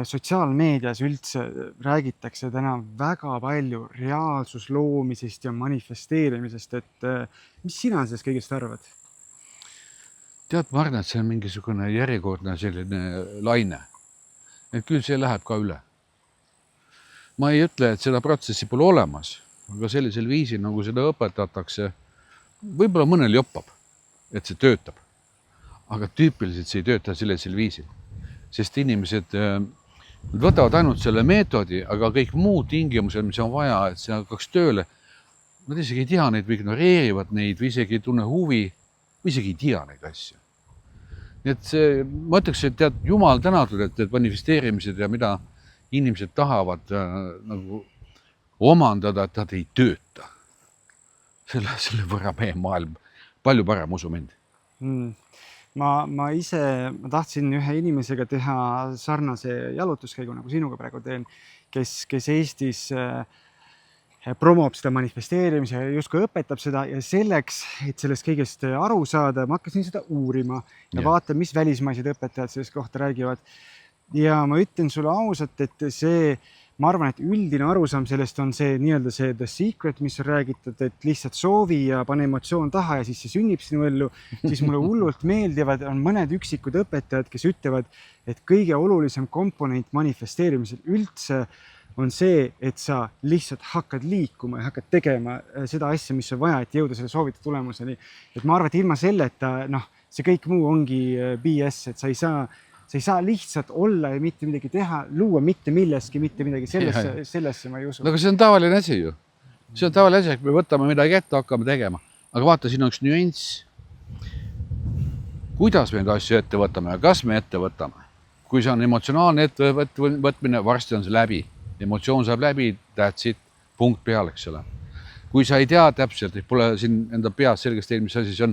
sotsiaalmeedias üldse räägitakse täna väga palju reaalsusloomisest ja manifesteerimisest, et mis sina sellest kõigest arvad? Tead, ma arvan, et see on mingisugune järjekordne selline laine. Et küll see läheb ka üle. Ma ei ütle, et seda protsessi pole olemas, aga sellisel viisil, nagu seda õpetatakse, võib-olla mõnel joppab, et see töötab. Aga tüüpiliselt see ei tööta sellisel viisil. Sest inimesed võtavad ainult selle meetodi, aga kõik muud tingimused, mis on vaja, et see hakkaks tööle, nad isegi ei tea neid või ignoreerivad neid või isegi ei tunne huvi või isegi ei tea neid asju. Nii et see, ma ütleks, et tead, Jumal tänatud, et manifesteerimised ja mida inimesed tahavad nagu omandada, et nad ei tööta. Selle võrra meie maailm palju parem usu mind. Ma tahtsin ühe inimesega teha sarnase jalutuskäigu, nagu sinuga praegu teen, kes Eestis promob seda manifesteerimise ja justkui õpetab seda ja selleks, et sellest kõigest aru saada, ma hakkasin seda uurima ja vaatan, mis välismaised õpetajad sellest kohta räägivad. Ja ma ütlen sulle ausalt, et see, ma arvan, et üldine arusaam sellest on see nii-öelda see the secret, mis on räägitud, et lihtsalt soovi ja pane emotsioon taha ja siis see sünnib sinu ellu, siis mulle hullult meeldivad, on mõned üksikud õpetajad, kes ütlevad, et kõige olulisem komponent manifesteerimisel üldse on see, et sa lihtsalt hakkad liikuma ja hakkad tegema seda asja, mis on vaja, et jõuda selle soovitud tulemuseni. Et ma arvan, et ilma selleta, see kõik muu ongi BS, et sa ei saa lihtsalt olla ja mitte midagi teha, luua mitte milleski, mitte midagi sellesse ma ei usu. Aga see on tavaline asi ju. See on tavaline asi, et me võtame midagi ette, hakkame tegema. Aga vaata, siin on üks nüanss. Kuidas me neid asju ette võtame ja kas me ette võtame? Kui see on emotsionaalne ettevõtmine, varsti on see läbi. Emotsioon saab läbi, that's it, punkt peale, eks ole. Kui sa ei tea täpselt, et pole siin enda peas selgest teinud, mis asi see on,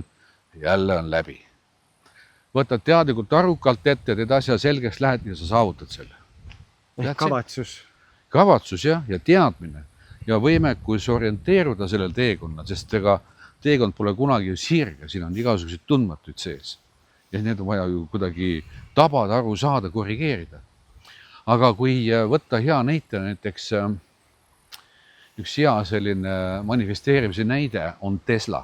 jälle on läbi. Võtad teadlikult arukalt ette, teed asja selgeks lähed ja sa saavutad selle. Kavatsus. Kavatsus ja teadmine ja võimekus orienteeruda sellel teekonnal, sest ega teekond pole kunagi sirge, siin on igasuguseid tundmatuid sees. Ja need on vaja ju kuidagi tabada, aru saada, korrigeerida. Aga kui võtta hea näite, näiteks üks hea selline manifesteerimise näide on Tesla.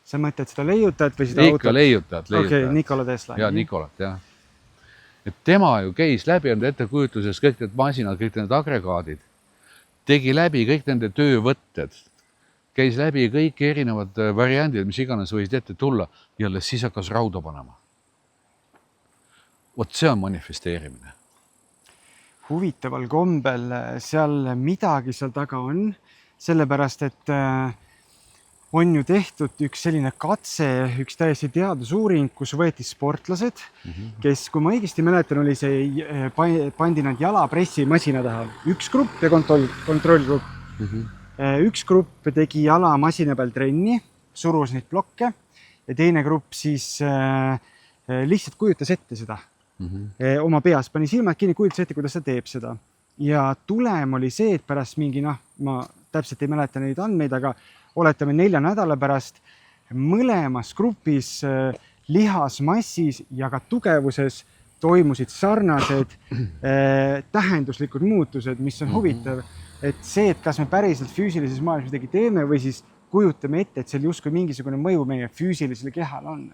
Sa mõtled seda leiutajat või seda autot? Leiutajat. Okei, Nikola Tesla. Ja Nikolat, jah. Et tema ju käis läbi enda ettekujutuses kõik need masinad, kõik need agregaadid, tegi läbi kõik nende töövõtted, käis läbi kõik erinevad variandid, mis iganes võisid ette tulla ja alles siis hakkas rauda panema. Vot see on manifesteerimine. Huvitaval kombel seal midagi seal taga on, sellepärast, et on ju tehtud üks selline katse, üks täiesti teadusuuring, kus võeti sportlased, kes, kui ma õigesti mäletan, oli see, pandi nad jalapressimasina taha. Üks grupp ja kontrollgrupp. Üks grupp tegi jalamasina peal trenni, surus neid blokke ja teine grupp siis lihtsalt kujutas ette seda. Oma peas pani silmad kinni, kujutas ette, kuidas ta teeb seda. Ja tulem oli see, et pärast mingi, ma täpselt ei mäleta neid andmeid, aga oletame 4 nädala pärast mõlemas grupis lihasmassis ja ka tugevuses toimusid sarnased tähenduslikud muutused, mis on huvitav. et see, et kas me päriselt füüsilises maailmas midagi teeme või siis kujutame ette, et seal justkui mingisugune mõju meie füüsilisele kehale on.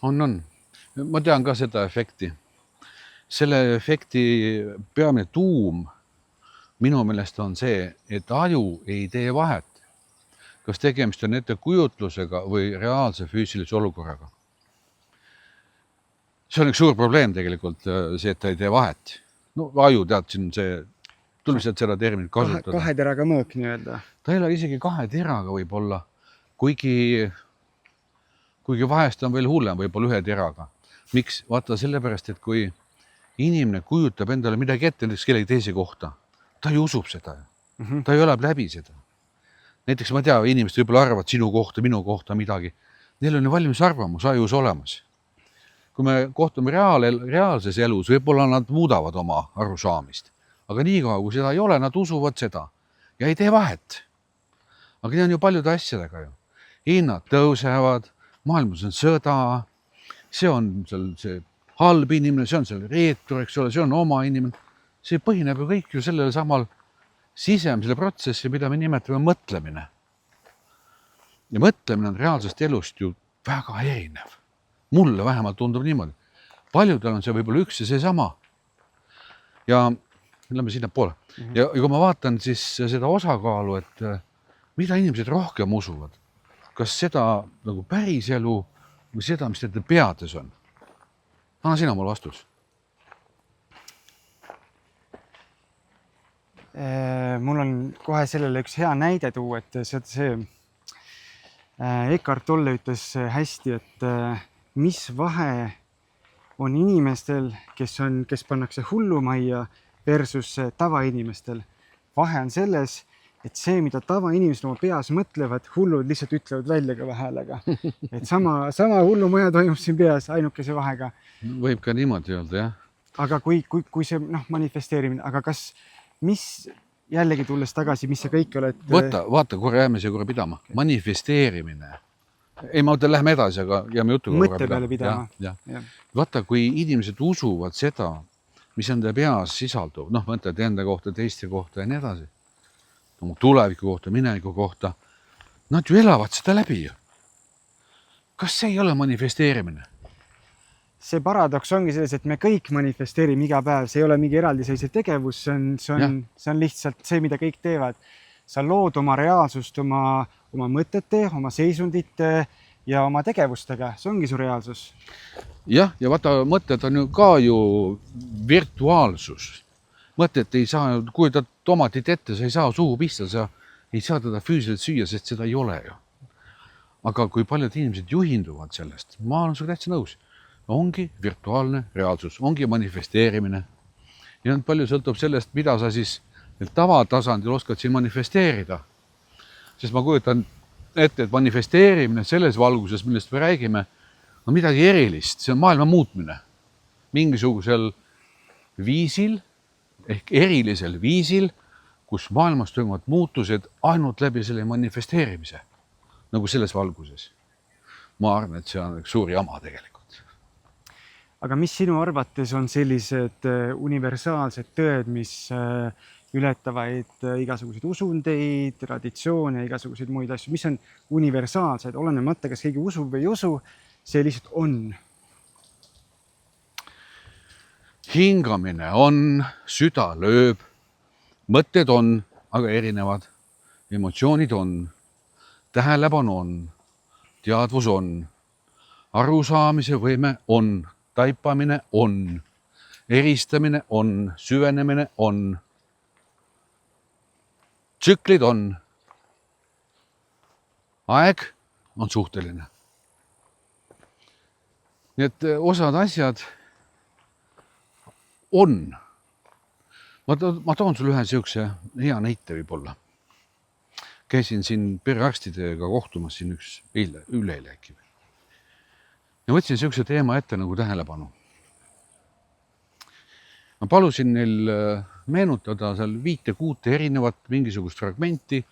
On. Ma tean ka seda efekti. Selle efekti peamine tuum minu meelest on see, et aju ei tee vahet, kas tegemist on ettekujutlusega või reaalse füüsilise olukorraga. See on üks suur probleem tegelikult, see, et ta ei tee vahet. No aju, tead, siin see, tuleb seda terminit kasutada. Kahe teraga mõõk nii-öelda. Ta ei ole isegi kahe teraga võib-olla, kuigi vahest on veel hullem võib-olla ühe teraga. Miks? Vaata sellepärast, et kui inimene kujutab endale midagi ette, näiteks kellegi teise kohta, ta ju usub seda. Ta ju elab läbi seda. Näiteks ma tean, inimesed võib-olla arvavad sinu kohta, minu kohta midagi. Neil on ju valmis arvamus ajus olemas. Kui me kohtume reaalses elus, võib-olla nad muudavad oma arusaamist. Aga niikaua, kui seda ei ole, nad usuvad seda ja ei tee vahet. Aga nii on ju paljude asjadega ju. Hinnad tõusevad, maailmas on sõda, see on seal see halb inimene, see on seal reetur, eks ole, see on oma inimene. See põhineb ju kõik ju sellele samal sisemisele protsessi, mida me nimetame mõtlemine. Ja mõtlemine on reaalsest elust ju väga erinev. Mulle vähemalt tundub niimoodi. Paljudel on see võib-olla üks ja see sama. Ja lähme sinna poole. Ja kui ma vaatan siis seda osakaalu, et mida inimesed rohkem usuvad, kas seda nagu päris elu või seda, mis nende peades on. Anna sina mul vastus. Mul on kohe sellele üks hea näide tuua, et see Eckhart Tolle ütles hästi, et mis vahe on inimestel, kes pannakse hullumajja versus tavainimestel. Vahe on selles, et see, mida tavainimesed oma peas mõtlevad, hullud lihtsalt ütlevad välja kõva häälega. Et sama hullumaja toimub siin peas ainukese vahega. Võib ka niimoodi öelda, jah. Aga kui see manifesteerimine, aga mis jällegi tulles tagasi, mis sa kõik oled... Vaata, korra jääme siia korra pidama. Manifesteerimine. Ei, ma mõtlen, lähme edasi, aga jääme jutuga mõtte peale pidama. Ja. Vaata, kui inimesed usuvad seda, mis enda peas sisaldub, mõtled enda kohta, teiste kohta ja nii edasi, tuleviku kohta, mineviku kohta, nad ju elavad seda läbi. Kas see ei ole manifesteerimine? See paradoks ongi selles, et me kõik manifesteerime iga päev, see ei ole mingi eraldiseisev tegevus, see on lihtsalt see, mida kõik teevad. Sa lood oma reaalsust oma mõtete, oma seisundite ja oma tegevustega, see ongi su reaalsus. Jah, ja vaata, mõtted on ju ka virtuaalsus. Mõtted ei saa, kui ta tomatit ette, sa ei saa suhu pista, sa ei saa teda füüsiliselt süüa, sest seda ei ole ju. Aga kui paljud inimesed juhinduvad sellest, ma olen sulle täitsa nõus. Ongi virtuaalne reaalsus, ongi manifesteerimine. Ja palju sõltub sellest, mida sa siis tavatasandil oskad siin manifesteerida. Sest ma kujutan ette, et manifesteerimine selles valguses, millest me räägime, on midagi erilist, see on maailma muutmine. Mingisugusel viisil, ehk erilisel viisil, kus maailmas toimuvad muutused ainult läbi selle manifesteerimise. Nagu selles valguses. Ma arvan, et see on üks suur jama tegelikult. Aga mis sinu arvates on sellised universaalsed tõed, mis ületavaid igasuguseid usundeid, traditsioone ja igasuguseid muid asju, mis on universaalsed, olenemata, kas keegi usub või ei usu, see lihtsalt on? Hingamine on, süda lööb, mõtted on, aga erinevad, emotsioonid on, tähelepanu on, teadvus on, arusaamise võime on, taipamine on, eristamine on, süvenemine on, tsüklid on, aeg on suhteline. Nii et osad asjad on. Ma toon sulle ühe siukse hea näite võib-olla. Käisin siin perearstidega kohtumas siin üks üleeile äkki. Ja võtsin siukse teema ette nagu tähelepanu. Ma palusin neil meenutada seal 5-6 erinevat mingisugust fragmenti,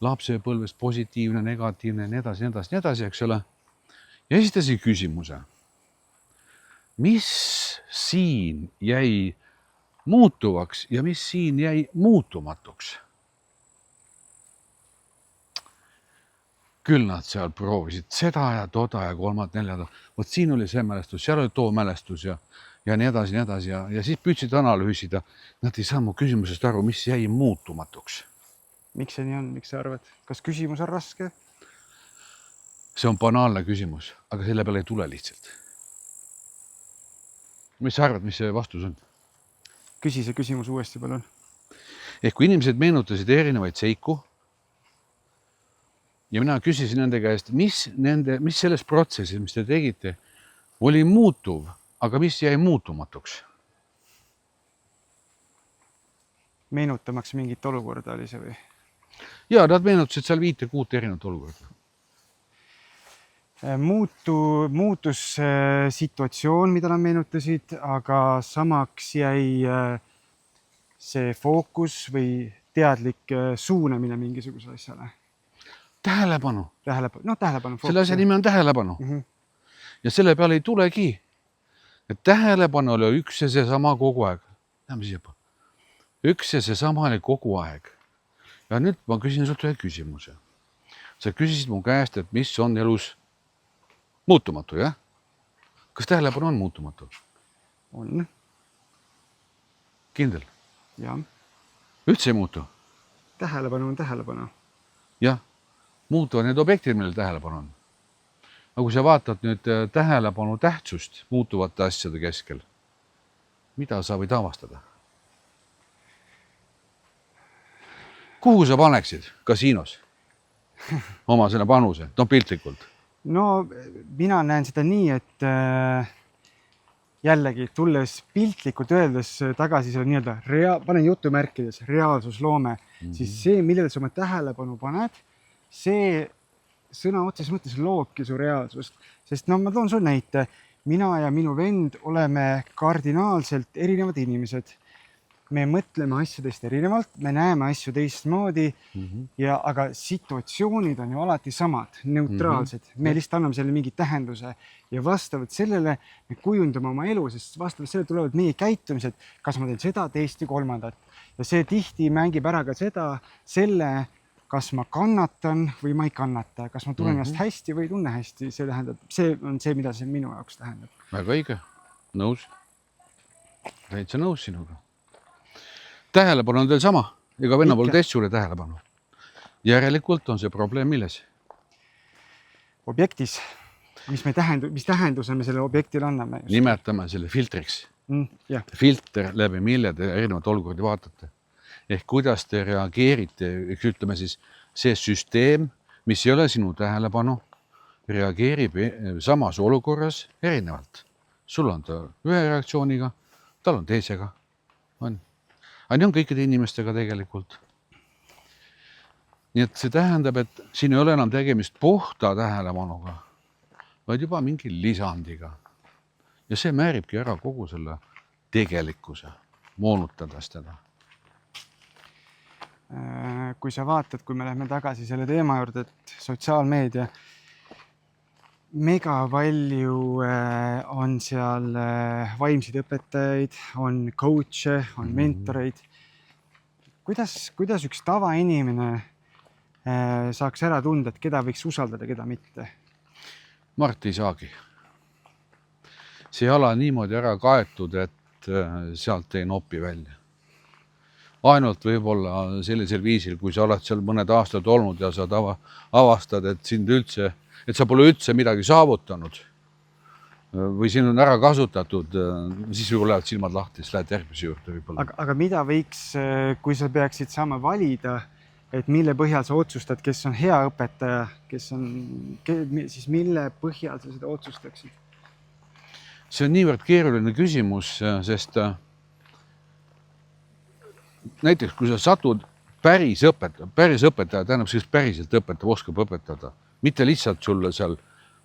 lapsepõlvest positiivne, negatiivne, nii edasi, eks ole. Ja esitasin küsimuse. Mis siin jäi muutuvaks ja mis siin jäi muutumatuks? küll nad seal proovisid seda ja toda ja kolmat, neljandat. Vot siin oli see mälestus, seal oli too mälestus ja nii edasi ja siis püüdsid analüüsida. Nad ei saa mu küsimusest aru, mis jäi muutumatuks. Miks see nii on, miks sa arvad? Kas küsimus on raske? See on banaalne küsimus, aga selle peale ei tule lihtsalt. Mis sa arvad, mis see vastus on? Küsi see küsimus uuesti, palun. Ehk kui inimesed meenutasid erinevaid seiku ja mina küsisin nende käest, mis selles protsessis, mis te tegite, oli muutuv, aga mis jäi muutumatuks? Meenutamaks mingit olukorda oli see või? Ja nad meenutasid seal 5-6 erinevat olukorda. Muutus situatsioon, mida nad meenutasid, aga samaks jäi see fookus või teadlik suunamine mingisuguse asjale. Tähelepanu. Tähelepanu. Selle asja nimi on tähelepanu. Ja selle peale ei tulegi. Et tähelepanu oli üks ja see sama kogu aeg. Üks ja see sama oli kogu aeg. Ja nüüd ma küsin sult ühe küsimuse. Sa küsisid mu käest, et mis on elus muutumatu, jah? Kas tähelepanu on muutumatu? On. Kindel? Jah. Üldse ei muutu? Tähelepanu on tähelepanu. Jah. Muutuvad need objektid, millel tähelepanu on. Aga kui sa vaatad nüüd tähelepanu tähtsust muutuvate asjade keskel, mida sa võid avastada? Kuhu sa paneksid kasiinos oma selle panuse, piltlikult? No mina näen seda nii, et jällegi tulles piltlikult öeldes tagasi selle nii-öelda, panen jutumärkides reaalsusloome, siis see, millele sa oma tähelepanu paned, see sõna otseses mõttes loobki su reaalsust. Sest ma toon sul näite, mina ja minu vend oleme kardinaalselt erinevad inimesed. Me mõtleme asjadest erinevalt, me näeme asju teistmoodi, aga situatsioonid on ju alati samad, neutraalsed. Me lihtsalt anname selle mingi tähenduse ja vastavalt sellele me kujundame oma elu, sest vastavalt sellele tulevad meie käitumised, kas ma teen seda, teist ja kolmandat. Ja see tihti mängib ära ka selle, kas ma kannatan või ma ei kannata, kas ma tunnen ennast hästi või ei tunne hästi. See on see, mida see minu jaoks tähendab. Väga õige, nõus. Täitsa nõus sinuga. Tähelepanu on teil sama, ega venna pole teist suure tähelepanu. Järelikult on see probleem milles? Objektis, mis tähenduse me selle objektile anname. Nimetame selle filtriks. Filter läbi mille te erinevat olukordi vaatate. Ehk kuidas te reageerite, ütleme siis see süsteem, mis ei ole sinu tähelepanu, reageerib samas olukorras erinevalt. Sul on ta ühe reaktsiooniga, tal on teisega. Aga nii on kõikide inimestega tegelikult. Nii et see tähendab, et siin ei ole enam tegemist puhta tähelepanuga, vaid juba mingi lisandiga. Ja see määribki ära kogu selle tegelikkuse, moonutades teda. Kui sa vaatad, kui me läheme tagasi selle teema juurde, et sotsiaalmeedia, mega palju on seal vaimseid õpetajaid, on coach'e, on mentoreid. Kuidas üks tavainimene saaks ära tunda, et keda võiks usaldada, keda mitte? Mart ei saagi. See ei ole niimoodi ära kaetud, et sealt ei nopi välja. Ainult võib-olla sellisel viisil, kui sa oled seal mõned aastad olnud ja sa avastad, et sa pole üldse midagi saavutanud või siin on ära kasutatud, siis võib lähevad silmad lahti, siis lähed järgmise juurde võib-olla. Aga mida võiks, kui sa peaksid saama valida, et mille põhjal sa otsustad, kes on hea õpetaja, siis mille põhjal sa seda otsustaksid? See on niivõrd keeruline küsimus, sest näiteks, kui sa satud päris õpetaja, tähendab siis päriselt õpetaja, oskab õpetada, mitte lihtsalt sulle seal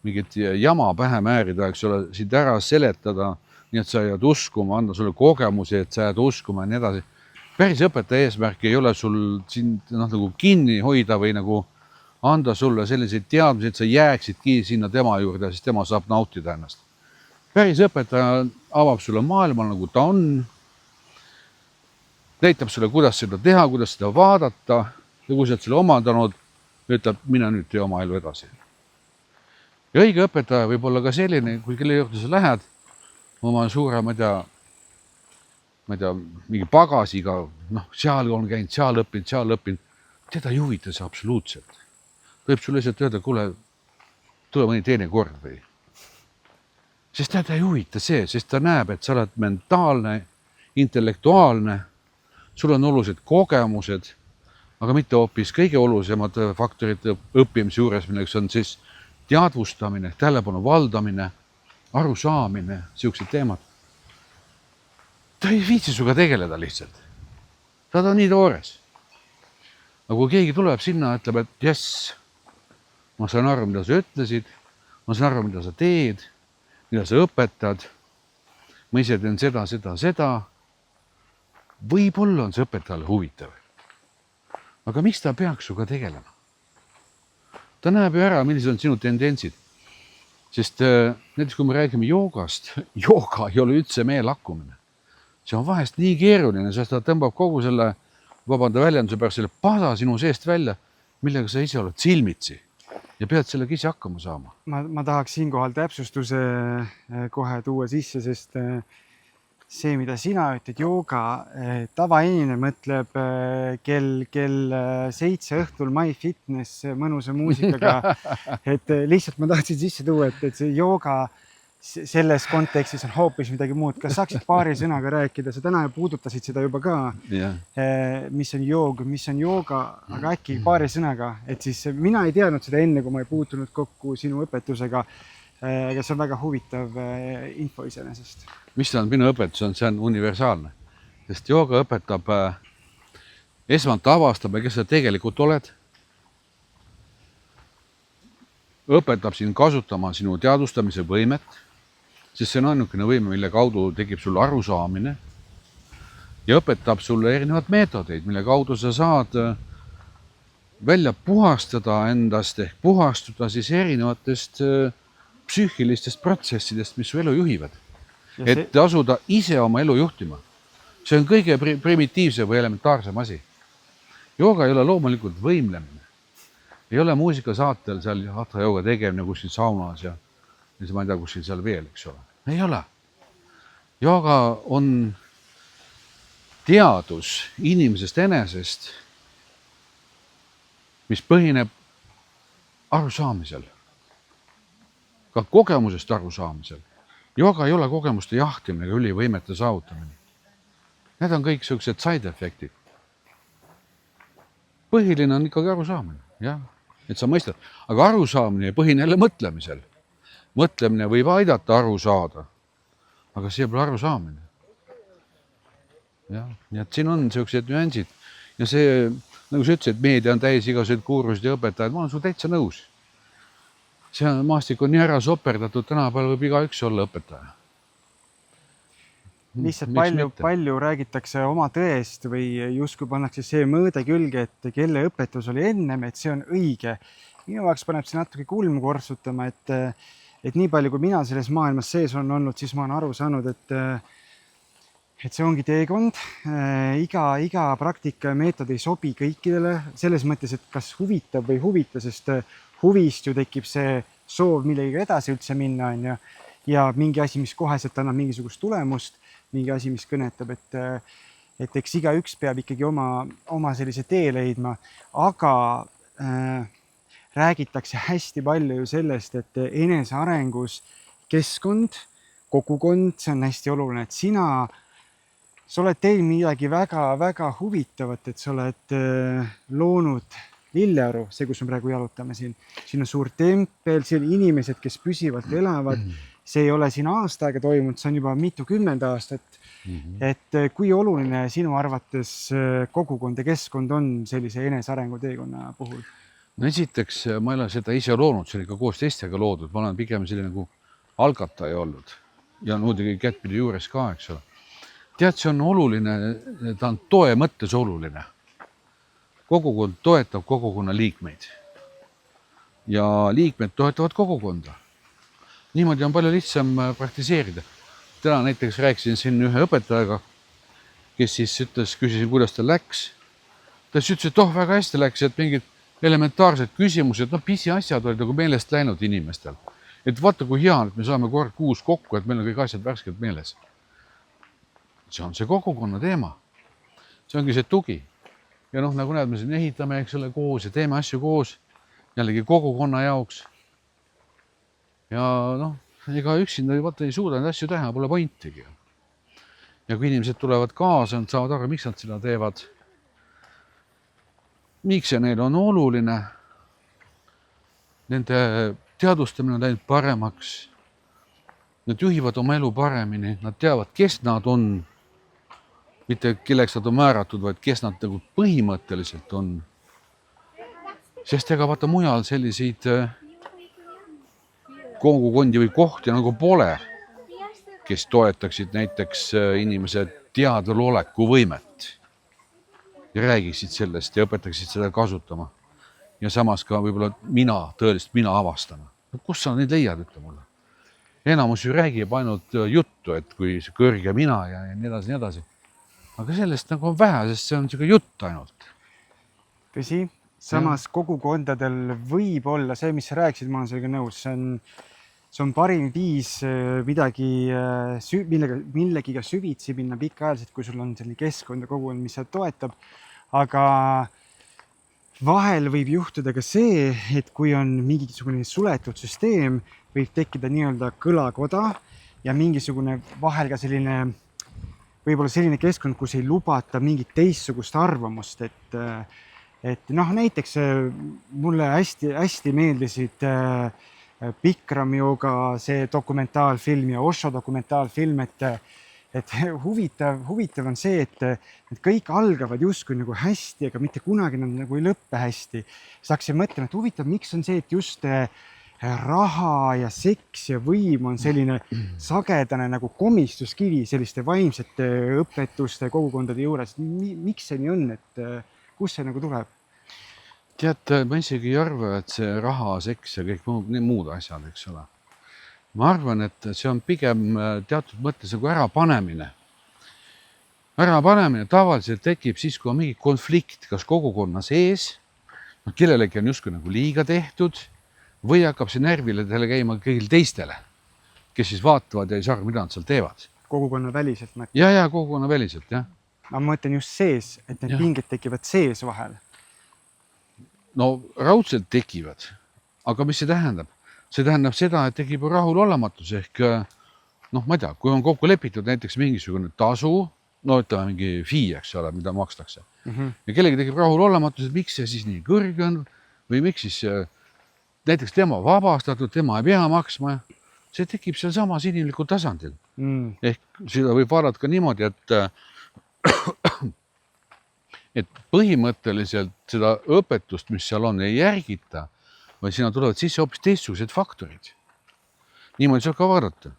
mingit jama pähe määrida, eks ole, sind ära seletada, nii et sa jääd uskuma, anda sulle kogemusi, et sa jääd uskuma ja nii edasi. Päris õpetaja eesmärk ei ole sul sind nagu kinni hoida või nagu anda sulle selliseid teadmisi, et sa jääksidki sinna tema juurde, siis tema saab nautida ennast. Päris õpetaja avab sulle maailma nagu ta on, näitab sulle, kuidas seda teha, kuidas seda vaadata ja kui sa oled selle omandanud, ütleb, mine nüüd tee oma elu edasi. Ja õige õpetaja võib olla ka selline, kui kelle juurde sa lähed oma suure, ma ei tea, mingi pagasiga, seal on käinud, seal õppinud, teda ei huvita see absoluutselt. Võib sulle lihtsalt öelda, kuule, tule mõni teine kord või. Sest teda ei huvita see, sest ta näeb, et sa oled mentaalne, intellektuaalne, sul on olulised kogemused, aga mitte hoopis kõige olulisemad faktorid õppimise juures, milleks on siis teadvustamine, tähelepanu valdamine, arusaamine, siuksed teemad. Ta ei viitsi suga tegeleda lihtsalt. Ta on nii toores. Aga kui keegi tuleb sinna, ütleb, et jess, ma saan aru, mida sa ütlesid, ma saan aru, mida sa teed, mida sa õpetad, ma ise teen seda, võib-olla on see õpetajale huvitav. Aga miks ta peaks suga tegelema? Ta näeb ju ära, millised on sinu tendentsid. Sest näiteks kui me räägime joogast, jooga ei ole üldse mee lakkumine. See on vahest nii keeruline, sest ta tõmbab kogu selle, vabanda väljenduse pärast, selle pasa sinu seest välja, millega sa ise oled silmitsi ja pead sellega ise hakkama saama. Ma tahaks siinkohal täpsustuse kohe tuua sisse, sest see, mida sina ütled, jooga, tavainimene mõtleb kell 7 õhtul My Fitness mõnusa muusikaga. Et lihtsalt ma tahtsin sisse tuua, et see jooga selles kontekstis on hoopis midagi muud. Kas saaksid paari sõnaga rääkida? Sa täna puudutasid seda juba ka, mis on jooga, aga äkki paari sõnaga, et siis mina ei teadnud seda enne, kui ma ei puutunud kokku sinu õpetusega. Aga see on väga huvitav info iseenesest. Mis on minu õpetus? See on universaalne, sest jooga õpetab, esmalt avastab, kes sa tegelikult oled. Õpetab sind kasutama sinu teadvustamise võimet, sest see on ainukene võime, mille kaudu tekib sul arusaamine ja õpetab sulle erinevad meetodeid, mille kaudu sa saad välja puhastada endast ehk puhastuda siis erinevatest psüühilistest protsessidest, mis su elu juhivad. Et asuda ise oma elu juhtima. See on kõige primitiivsem või elementaarsem asi. Jooga ei ole loomulikult võimlemine. Ei ole muusikasaatel seal hatha jooga tegemine kuskil saunas ja ma ei tea, kuskil seal veel, eks ole. Ei ole. Jooga on teadus inimesest enesest, mis põhineb arusaamisel. Ka kogemusest arusaamisel. Jooga ei ole kogemuste jahtimine ega ülivõimete saavutamine. Need on kõik sellised side efektid. Põhiline on ikkagi arusaamine, jah, et sa mõistad. Aga arusaamine ei põhine jälle mõtlemisel. Mõtlemine võib aidata aru saada, aga see pole arusaamine. Ja, nii et siin on sellised nüansid. Ja see, nagu sa ütlesid, meedia on täis igasuguseid kuurusid ja õpetajaid. Ma olen su täitsa nõus. See maastik on nii ära soperdatud, tänapäeval võib igaüks olla õpetaja. Lihtsalt palju räägitakse oma tõest või justkui pannakse see mõõde külge, et kelle õpetus oli ennem, et see on õige. Minu jaoks paneb see natuke kulmu kortsutama, et nii palju, kui mina selles maailmas sees on olnud, siis ma olen aru saanud, et see ongi teekond. Iga praktika ja meetod ei sobi kõikidele selles mõttes, et kas huvitab või huvita, sest huvist ju tekib see soov millegagi edasi üldse minna, ja mingi asi, mis koheselt annab mingisugust tulemust, mingi asi, mis kõnetab, et eks igaüks peab ikkagi oma sellise tee leidma, aga räägitakse hästi palju ju sellest, et enesearengus keskkond, kogukond, see on hästi oluline, et sa oled teinud midagi väga huvitavat, et sa oled loonud Lillearu, see, kus me praegu jalutame siin. Siin on suur tempel, siin on inimesed, kes püsivalt elavad. See ei ole siin aasta aega toimunud, see on juba mitukümmend aastat. Et kui oluline sinu arvates kogukond ja keskkond on sellise enesearengu teekonna puhul? No esiteks, ma ei ole seda ise loonud, see on ikka koos teistega loodud. Ma olen pigem selline nagu algataja olnud ja muidugi kättpidi juures ka, eks ole. Tead, see on oluline, ta on toe mõttes oluline. Kogukond toetab kogukonna liikmeid ja liikmed toetavad kogukonda. Niimoodi on palju lihtsam praktiseerida. Täna näiteks rääkisin siin ühe õpetajaga, kes siis ütles, küsisin, kuidas ta läks. Ta ütles, et väga hästi läks, et mingid elementaarsed küsimused, pisiasjad olid nagu meelest läinud inimestel. Et vaata, kui hea, et me saame kord kuus kokku, et meil on kõik asjad värskelt meeles. See on see kogukonna teema. See ongi see tugi. Ja nagu näed, me siin ehitame, eks ole, koos ja teeme asju koos. Jällegi kogukonna jaoks. Ja ega üksinda vaata ei suuda neid asju teha, pole pointigi. Ja kui inimesed tulevad kaasa, nad saavad aru, miks nad seda teevad. Miks see neil on oluline. Nende teadvustamine on läinud paremaks. Nad juhivad oma elu paremini. Nad teavad, kes nad on. Mitte kelleks nad on määratud, vaid kes nad nagu põhimõtteliselt on. Sest ega vaata mujal selliseid kogukondi või kohti nagu pole, kes toetaksid näiteks inimese teadvaloleku võimet ja räägiksid sellest ja õpetaksid seda kasutama. Ja samas ka võib-olla tõeliselt mina avastama. Kus sa neid leiad, ütle mulle? Enamus ju räägib ainult juttu, et kui see kõrge mina ja nii edasi. Aga sellest nagu on vähe, sest see on siuke jutt ainult. Tõsi, samas kogukondadel võib olla see, mis sa rääkisid, ma olen sellega nõus. See on parim viis millegiga süvitsi minna pikaajaliselt, kui sul on selline keskkond ja kogukond, mis seda toetab. Aga vahel võib juhtuda ka see, et kui on mingisugune suletud süsteem, võib tekkida nii-öelda kõlakoda ja mingisugune vahel ka võib-olla selline keskkond, kus ei lubata mingit teistsugust arvamust, et näiteks mulle hästi meeldisid Bikram Yoga see dokumentaalfilm ja Osho dokumentaalfilm, et huvitav on see, et kõik algavad justkui nagu hästi, aga mitte kunagi nad nagu ei lõppe hästi. Siis hakkasin mõtlema, et huvitav, miks on see, et just raha ja seks ja võim on selline sagedane nagu komistuskivi selliste vaimsete õpetuste kogukondade juures. Miks see nii on, et kus see nagu tuleb? Tead, ma isegi ei arva, et see raha, seks ja kõik muud asjad, eks ole. Ma arvan, et see on pigem teatud mõttes nagu ärapanemine. Ärapanemine tavaliselt tekib siis, kui on mingi konflikt, kas kogukonna sees, kellelegi on justkui nagu liiga tehtud, või hakkab see närvile käima kõigil teistele, kes siis vaatavad ja ei saa aru, mida nad seal teevad. Kogukonna väliselt mõtled? Ja kogukonna väliselt, jah. Ma mõtlen just sees, et need pinged tekivad sees vahel. No raudselt tekivad, aga mis see tähendab? See tähendab seda, et tekib rahulolematus ehk, ma ei tea, kui on kokku lepitud näiteks mingisugune tasu, ütleme mingi fee, eks ole, mida makstakse. Ja kellegi tekib rahulolematus, et miks see siis nii kõrge on või miks siis näiteks tema vabastatud, tema ei pea maksma. See tekib seal samas inimlikul tasandil. Ehk seda võib vaadata ka niimoodi, et põhimõtteliselt seda õpetust, mis seal on, ei järgita, vaid sinna tulevad sisse hoopis teistsugused faktorid. Niimoodi saab ka vaadata.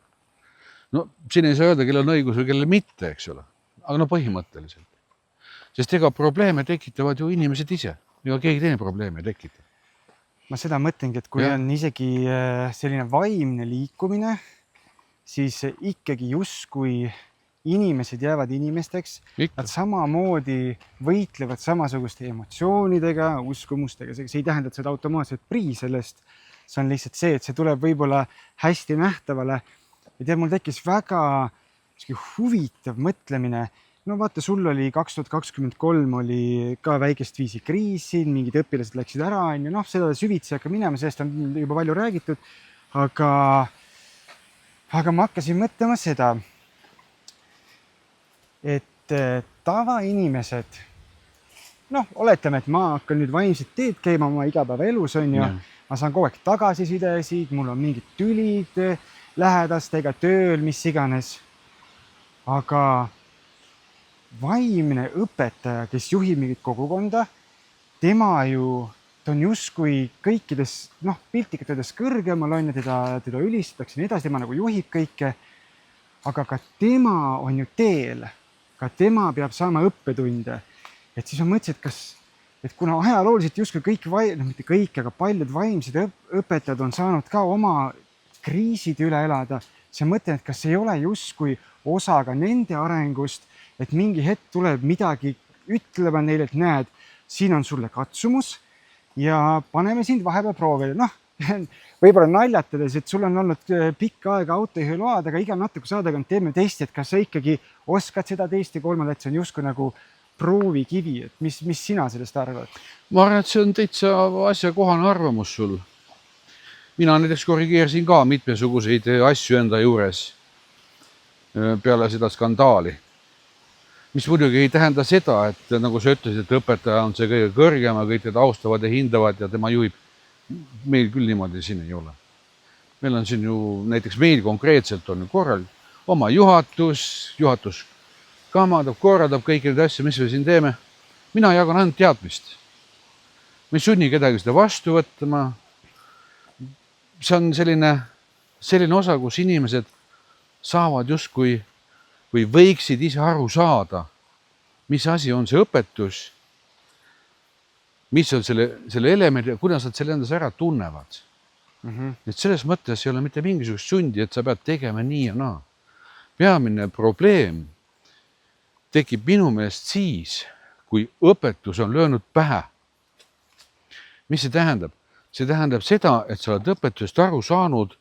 Siin ei saa öelda, kellel on õigus või kellel mitte, eks ole. Aga põhimõtteliselt. Sest ega probleeme tekitavad ju inimesed ise. Ega keegi teine probleeme tekita. Ma seda mõtlengi, et kui on isegi selline vaimne liikumine, siis ikkagi justkui inimesed jäävad inimesteks. Nad samamoodi võitlevad samasuguste emotsioonidega, uskumustega. See ei tähenda, et seda automaatselt prii sellest. See on lihtsalt see, et see tuleb võib-olla hästi nähtavale. Ja mul tekkis väga huvitav mõtlemine. Vaata, sul oli 2023 oli ka väikest viisi kriisi, mingid õpilased läksid ära, seda süvitsi hakka minema, sellest on juba palju räägitud, aga ma hakkasin mõtlema seda, et tavainimesed, oletame, et ma hakkan nüüd vaimset teed käima oma igapäevaelus, ma saan kogu aeg tagasisidesid, mul on mingid tülid lähedastega, tööl, mis iganes, aga vaimne õpetaja, kes juhib mingit kogukonda, tema ta on justkui kõikides, piltlikult öeldes kõrgemal on ja teda ülistatakse nii edasi, tema nagu juhib kõike, aga ka tema on ju teel, ka tema peab saama õppetunde. Et siis ma mõtlesin, et kuna ajalooliselt justkui kõik, mitte kõik, aga paljud vaimsed õpetajad on saanud ka oma kriisid üle elada, siis ma mõtlen, et kas ei ole justkui osa ka nende arengust, et mingi hetk tuleb midagi ütlema neile, et näed, siin on sulle katsumus, ja paneme sind vahepeal proovile. Noh, võib-olla naljatades, et sul on olnud pikka aega autojuhiload, aga iga natukese aja tagant teeme testi, et kas sa ikkagi oskad seda teist ja kolmandat, see on justkui nagu proovikivi, et mis sina sellest arvad? Ma arvan, et see on täitsa asjakohane arvamus sul. Mina näiteks korrigeerisin ka mitmesuguseid asju enda juures peale seda skandaali. Mis muidugi ei tähenda seda, et nagu sa ütlesid, et õpetaja on see kõige kõrgem ja kõik teda austavad ja hindavad ja tema juhib. Meil küll niimoodi siin ei ole. Meil on siin ju, näiteks meil konkreetselt on korral oma juhatus kamadab, korraldab kõiki neid asju, mis me siin teeme. Mina jagan ainult teadmist. Me ei sunni kedagi seda vastu võtma. See on selline osa, kus inimesed saavad justkui või võiksid ise aru saada, mis asi on see õpetus, mis on selle element ja kuidas nad selle endas ära tunnevad. Et selles mõttes ei ole mitte mingisugust sundi, et sa pead tegema nii ja naa. Peamine probleem tekib minu meelest siis, kui õpetus on löönud pähe. Mis see tähendab? See tähendab seda, et sa oled õpetusest aru saanud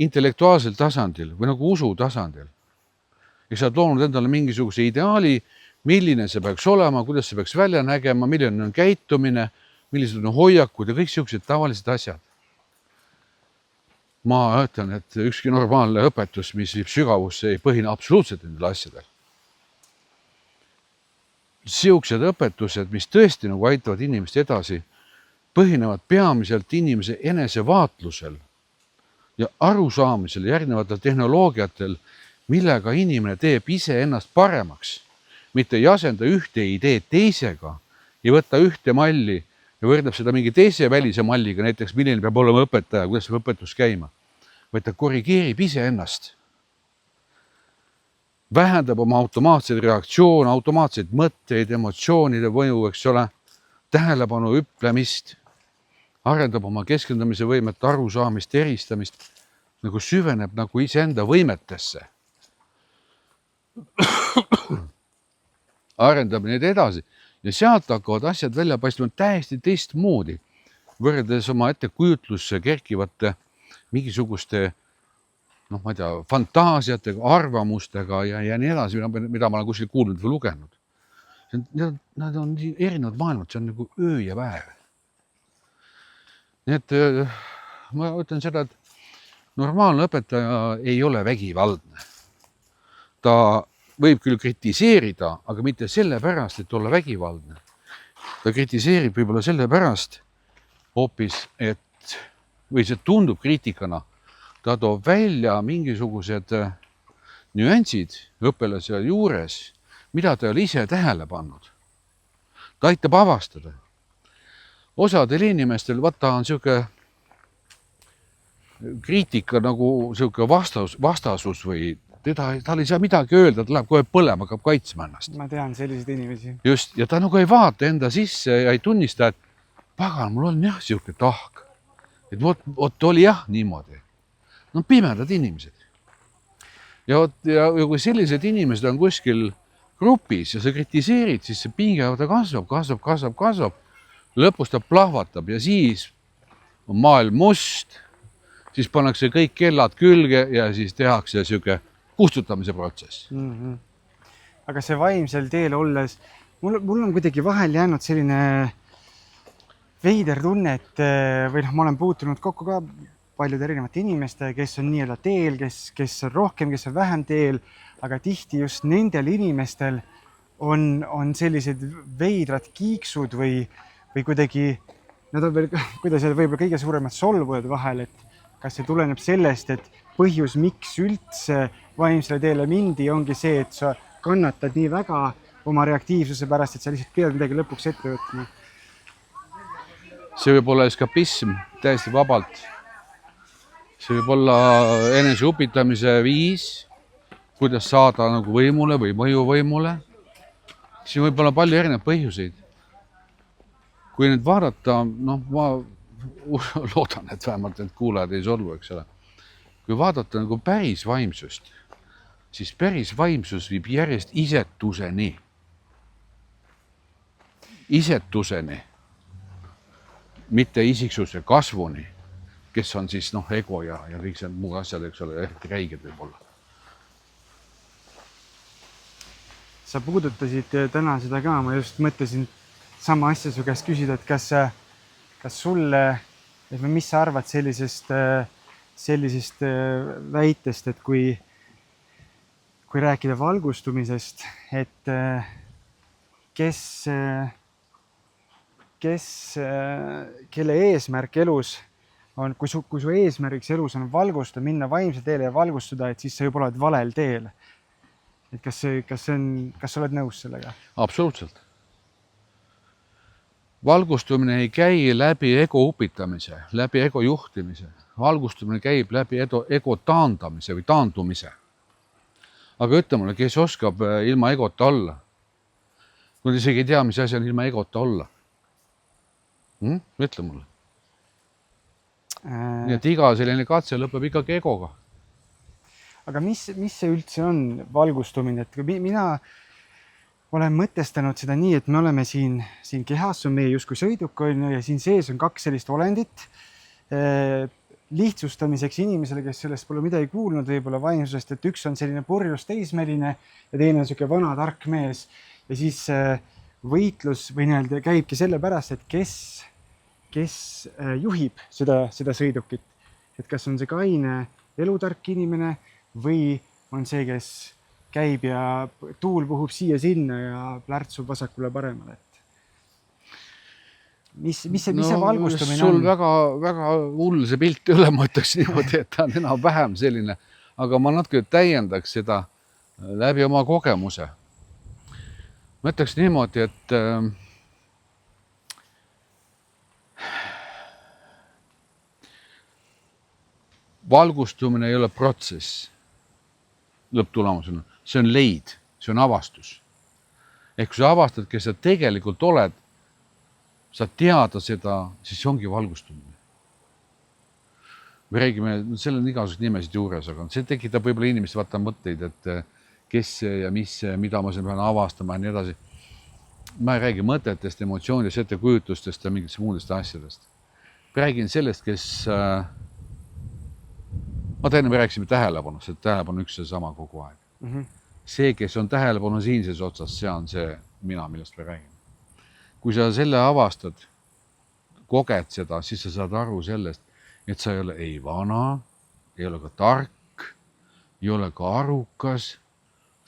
intellektuaalsel tasandil või nagu usu tasandil. Ja sa oled loonud endale mingisuguse ideaali, milline see peaks olema, kuidas see peaks välja nägema, milline on käitumine, millised on hoiakud ja kõik sellised tavalised asjad. Ma ütlen, et ükski normaalne õpetus, mis viib sügavusse, ei põhine absoluutselt nendel asjadel. Siuksed õpetused, mis tõesti nagu aitavad inimest edasi, põhinevad peamiselt inimese enesevaatlusel ja arusaamisel järgnevatel tehnoloogiatel, millega inimene teeb ise ennast paremaks, mitte ei asenda ühte ideed teisega ja võtta ühte malli ja võrdleb seda mingi teise välise malliga, näiteks milline peab olema õpetaja, kuidas peab õpetus käima, vaid ta korrigeerib ise ennast. Vähendab oma automaatseid reaktsioone, automaatseid mõtteid, emotsioonide mõju, eks ole, tähelepanu hüplemist, arendab oma keskendamise võimet, arusaamist, eristamist, nagu süveneb nagu iseenda võimetesse. Arendab neid edasi ja sealt hakkavad asjad välja paistma täiesti teistmoodi, võrreldes oma ettekujutlusse kerkivate mingisuguste ma ei tea, fantaasiatega, arvamustega ja nii edasi, mida ma olen kuskil kuulnud või lugenud. Nad on erinevad maailmad, see on nagu öö ja päev. Nii et ma ütlen seda, et normaalne õpetaja ei ole vägivaldne. Ta võib küll kritiseerida, aga mitte sellepärast, et olla vägivaldne. Ta kritiseerib võib-olla sellepärast hoopis, et või see tundub kriitikana, ta toob välja mingisugused nüansid õpilase juures, mida ta ei ole ise tähele pannud. Ta aitab avastada. Osadel inimestel on siuke kriitika nagu siuke vastasus või tal ei saa midagi öelda, ta läheb kohe põlema, hakkab kaitsma ennast. Ma tean selliseid inimesi. Just, ja ta nagu ei vaata enda sisse ja ei tunnista, et pagan, mul on jah siuke tahk. Et vot oli jah niimoodi. No pimedad inimesed. Ja kui sellised inimesed on kuskil grupis ja sa kritiseerid, siis see pinge kasvab. Lõpus ta plahvatab ja siis on maailm must, siis pannakse kõik kellad külge ja siis tehakse siuke kustutamise protsess. Aga see vaimsel teel olles, mul on kuidagi vahel jäänud selline veider tunne, et või ma olen puutunud kokku ka paljude erinevate inimeste, kes on nii-öelda teel, kes on rohkem, kes on vähem teel, aga tihti just nendel inimestel on sellised veidrad kiiksud või kuidagi, nad on veel, kuidas võib-olla kõige suuremad solvujad vahel, et kas see tuleneb sellest, et põhjus, miks üldse vaimsele teele mindi, ongi see, et sa kannatad nii väga oma reaktiivsuse pärast, et sa lihtsalt pead midagi lõpuks ette võtma. See võib olla eskapism täiesti vabalt. See võib olla enese upitamise viis, kuidas saada nagu võimule või mõjuvõimule. Siin võib olla palju erinevaid põhjuseid. Kui nüüd vaadata, ma loodan, et vähemalt need kuulajad ei solvu, eks ole. Kui vaadata nagu päris vaimsust, siis päris vaimsus viib järjest isetuseni. mitte isiksuse kasvuni, kes on siis ego ja kõik see muu asjad, eks ole, eriti räiged võib-olla. Sa puudutasid täna seda ka, ma just mõtlesin sama asja su käest küsida, et kas sulle, mis sa arvad sellisest väitest, et kui rääkida valgustumisest, et kelle eesmärk elus on, kui su eesmärgiks elus on valgustada, minna vaimse teele ja valgustuda, et siis sa juba oled valel teel. Et kas sa oled nõus sellega? Absoluutselt. Valgustumine ei käi läbi ego upitamise, läbi ego juhtimise. Valgustumine käib läbi ego taandamise või taandumise. Aga ütle mulle, kes oskab ilma egota olla? Kui isegi ei tea, mis asi on ilma egota olla. Ütle mulle. Nii et iga selline katse lõpeb ikkagi egoga. Aga mis see üldse on valgustumine? Et mina olen mõtestanud seda nii, et me oleme siin kehas, on meie justkui sõiduk ja siin sees on 2 sellist olendit. Lihtsustamiseks inimesele, kes sellest pole midagi kuulnud võib-olla vaimsusest, et üks on selline purjus teismeline ja teine on selline vana tark mees. Ja siis võitlus või nii-öelda käibki selle pärast, et kes juhib seda sõidukit. Et kas on see kaine elutark inimene või on see, kes käib ja tuul puhub siia-sinna ja plärtsub vasakule paremale. Mis see valgustamine sul on? Väga hull see pilt üle, ma ütleks niimoodi, et ta on enam vähem selline, aga ma natuke täiendaks seda läbi oma kogemuse. Ma ütleks niimoodi, et valgustumine ei ole protsess lõpptulemusena. See on leid, see on avastus. Ehk kui sa avastad, kes sa tegelikult oled, sa teada seda, siis see ongi valgustumine. Me räägime, seal on igasugused nimesid juures, aga see tekitab võib-olla inimeste vaata mõtteid, et kes see ja mis see, mida ma siin pean avastama ja nii edasi. Ma ei räägi mõtetest, emotsioonidest, ettekujutustest ja mingitest muudest asjadest. Ma räägin sellest, kes ma tean, me rääksime tähelepanust, et tähelepanu üks ja sama kogu aeg. See, kes on tähelepanu siinses otsas, see on see mina, millest me räägime. Kui sa selle avastad, koged seda, siis sa saad aru sellest, et sa ei ole ei vana, ei ole ka tark, ei ole ka arukas.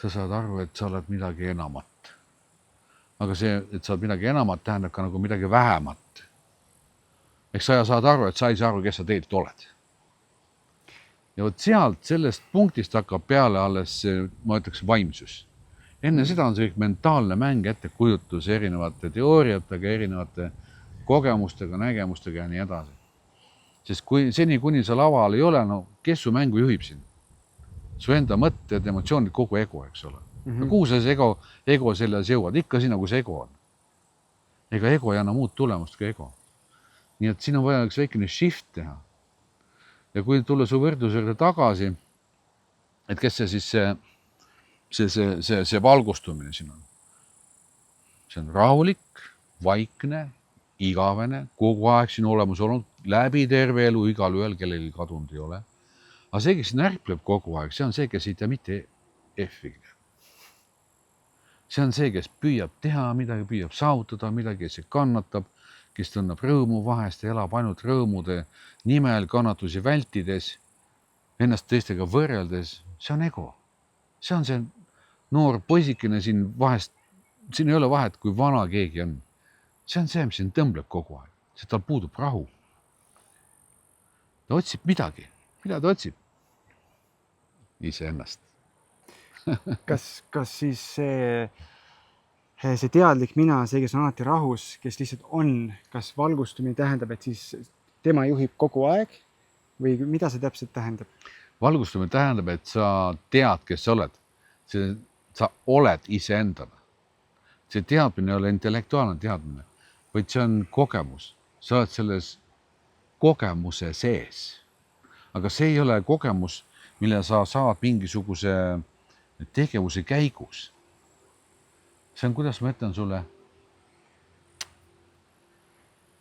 Sa saad aru, et sa oled midagi enamat. Aga see, et sa oled midagi enamat, tähendab ka nagu midagi vähemat. Ehk sa saad aru, et sa ei saa aru, kes sa tegelikult oled. Ja võt sealt, sellest punktist hakkab peale alles, ma ütleks, vaimsus. Enne seda on see kõik mentaalne mäng, ettekujutus erinevate teooriatega, erinevate kogemustega, nägemustega ja nii edasi. Sest seni, kuni sa laval ei ole, kes su mängu juhib siin? Su enda mõtted, emotsioonid, kogu ego, eks ole. Kuhu sa ego selles jõuad? Ikka sinna, kus ego on. Ega ego ei anna muud tulemust kui ego. Nii et siin on vaja üks väikene shift teha. Ja kui tulla su võrdlusele tagasi, et kes see siis see valgustumine siin on? See on rahulik, vaikne, igavene, kogu aeg siin olemus olnud, läbi terve elu, igal ühel, kellelgi kadunud ei ole. Aga see, kes närpleb kogu aeg, see on see, kes ei tea mitte F-igi. See on see, kes püüab teha midagi, püüab saavutada midagi, kes kannatab, kes tunneb rõõmu vahest ja elab ainult rõõmude nimel kannatusi vältides, ennast teistega võrreldes, see on ego. See on see noor poisikene siin vahest, siin ei ole vahet, kui vana keegi on. See on see, mis siin tõmbleb kogu aeg, see tal puudub rahu. Ta otsib midagi, mida ta otsib? Iseennast. Kas siis see teadlik mina, see, kes on alati rahus, kes lihtsalt on, kas valgustumine tähendab, et siis tema juhib kogu aeg või mida see täpselt tähendab? Valgustumine tähendab, et sa tead, kes sa oled. Sa oled iseendana. See teadmine ei ole intellektuaalne teadmine, vaid see on kogemus. Sa oled selles kogemuse sees. Aga see ei ole kogemus, mille sa saad mingisuguse tegevuse käigus. See on, kuidas ma ütlen sulle,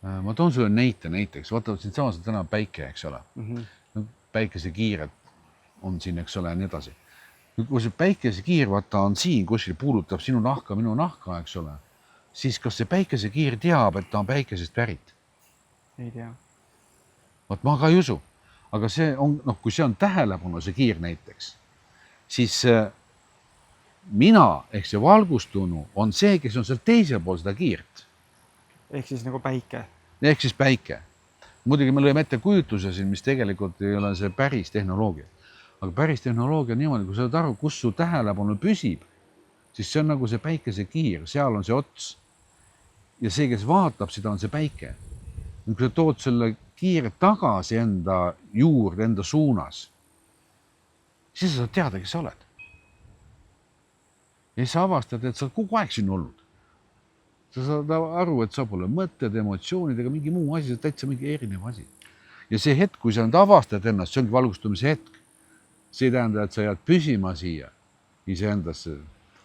ma toon sulle näiteks, vaata siin samas on täna päike, eks ole. Päikesekiired on siin, eks ole, ja nii edasi. Kui see päikesekiir, vaata, on siin kuskil, puudutab sinu nahka, minu nahka, eks ole, siis kas see päikesekiir teab, et ta on päikesest pärit? Ei tea. Vaat ma ka ei usu. Aga see on, kui see on tähelepanu, see kiir näiteks, siis mina ehk see valgustunu on see, kes on seal teisel pool seda kiirt. Ehk siis nagu päike. Ehk siis päike. Muidugi me lõime ette kujutuse siin, mis tegelikult ei ole see päris tehnoloogia. Aga päris tehnoloogia on niimoodi, kui sa saad aru, kus su tähelepanu püsib, siis see on nagu see päikesekiir, seal on see ots. Ja see, kes vaatab, seda on see päike. Kui sa tood selle kiire tagasi enda juurde, enda suunas, siis sa saad teada, kes sa oled. Ja sa avastad, et sa oled kogu aeg siin olnud. Sa saad aru, et sa pole mõtted, emotsioonid ega mingi muu asi, see on täitsa mingi erinev asi. Ja see hetk, kui sa nüüd avastad ennast, see ongi valgustumise hetk. See ei tähenda, et sa jääd püsima siia iseendasse.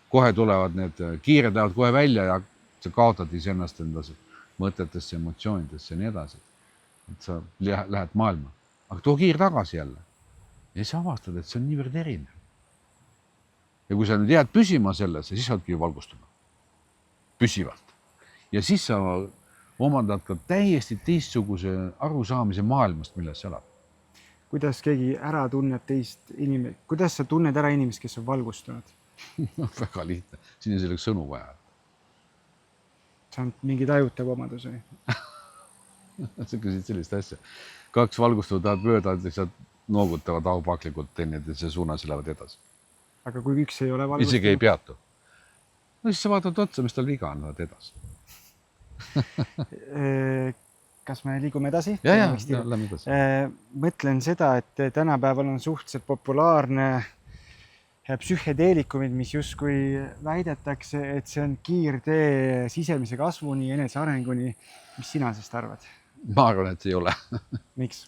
Kohe tulevad need kiired lähevad kohe välja ja sa kaotad iseennast endas mõtetesse, emotsioonidesse ja nii edasi. Et sa lähed maailma. Aga too kiir tagasi jälle. Ja sa avastad, et see on niivõrd erinev. Ja kui sa nüüd jääd püsima sellesse, siis saadki valgustuma. Püsivalt. Ja siis sa omandad ka täiesti teistsuguse arusaamise maailmast, milles sa elad. Kuidas keegi ära tunneb teist inimest? Kuidas sa tunned ära inimest, kes on valgustunud? Väga lihtne. Siin on selleks sõnu vaja. See on mingi tajutav omadus või? Sa küsid sellist asja. 2 valgustunud tahavad mööda, lihtsalt noogutavad aupaklikult teineteise suunas ja lähevad edasi. Aga kui üks ei ole valgustunud? Isegi ei peatu. No siis sa vaatad otsa, mis tal viga on, lähevad edasi. Kas me liigume edasi? Ja, lähme edasi. Mõtlen seda, et tänapäeval on suhteliselt populaarne psühhedeelikumid, mis justkui väidetakse, et see on kiirtee sisemise kasvuni, enese arenguni. Mis sina sest arvad? Ma arvan, et ei ole. Miks?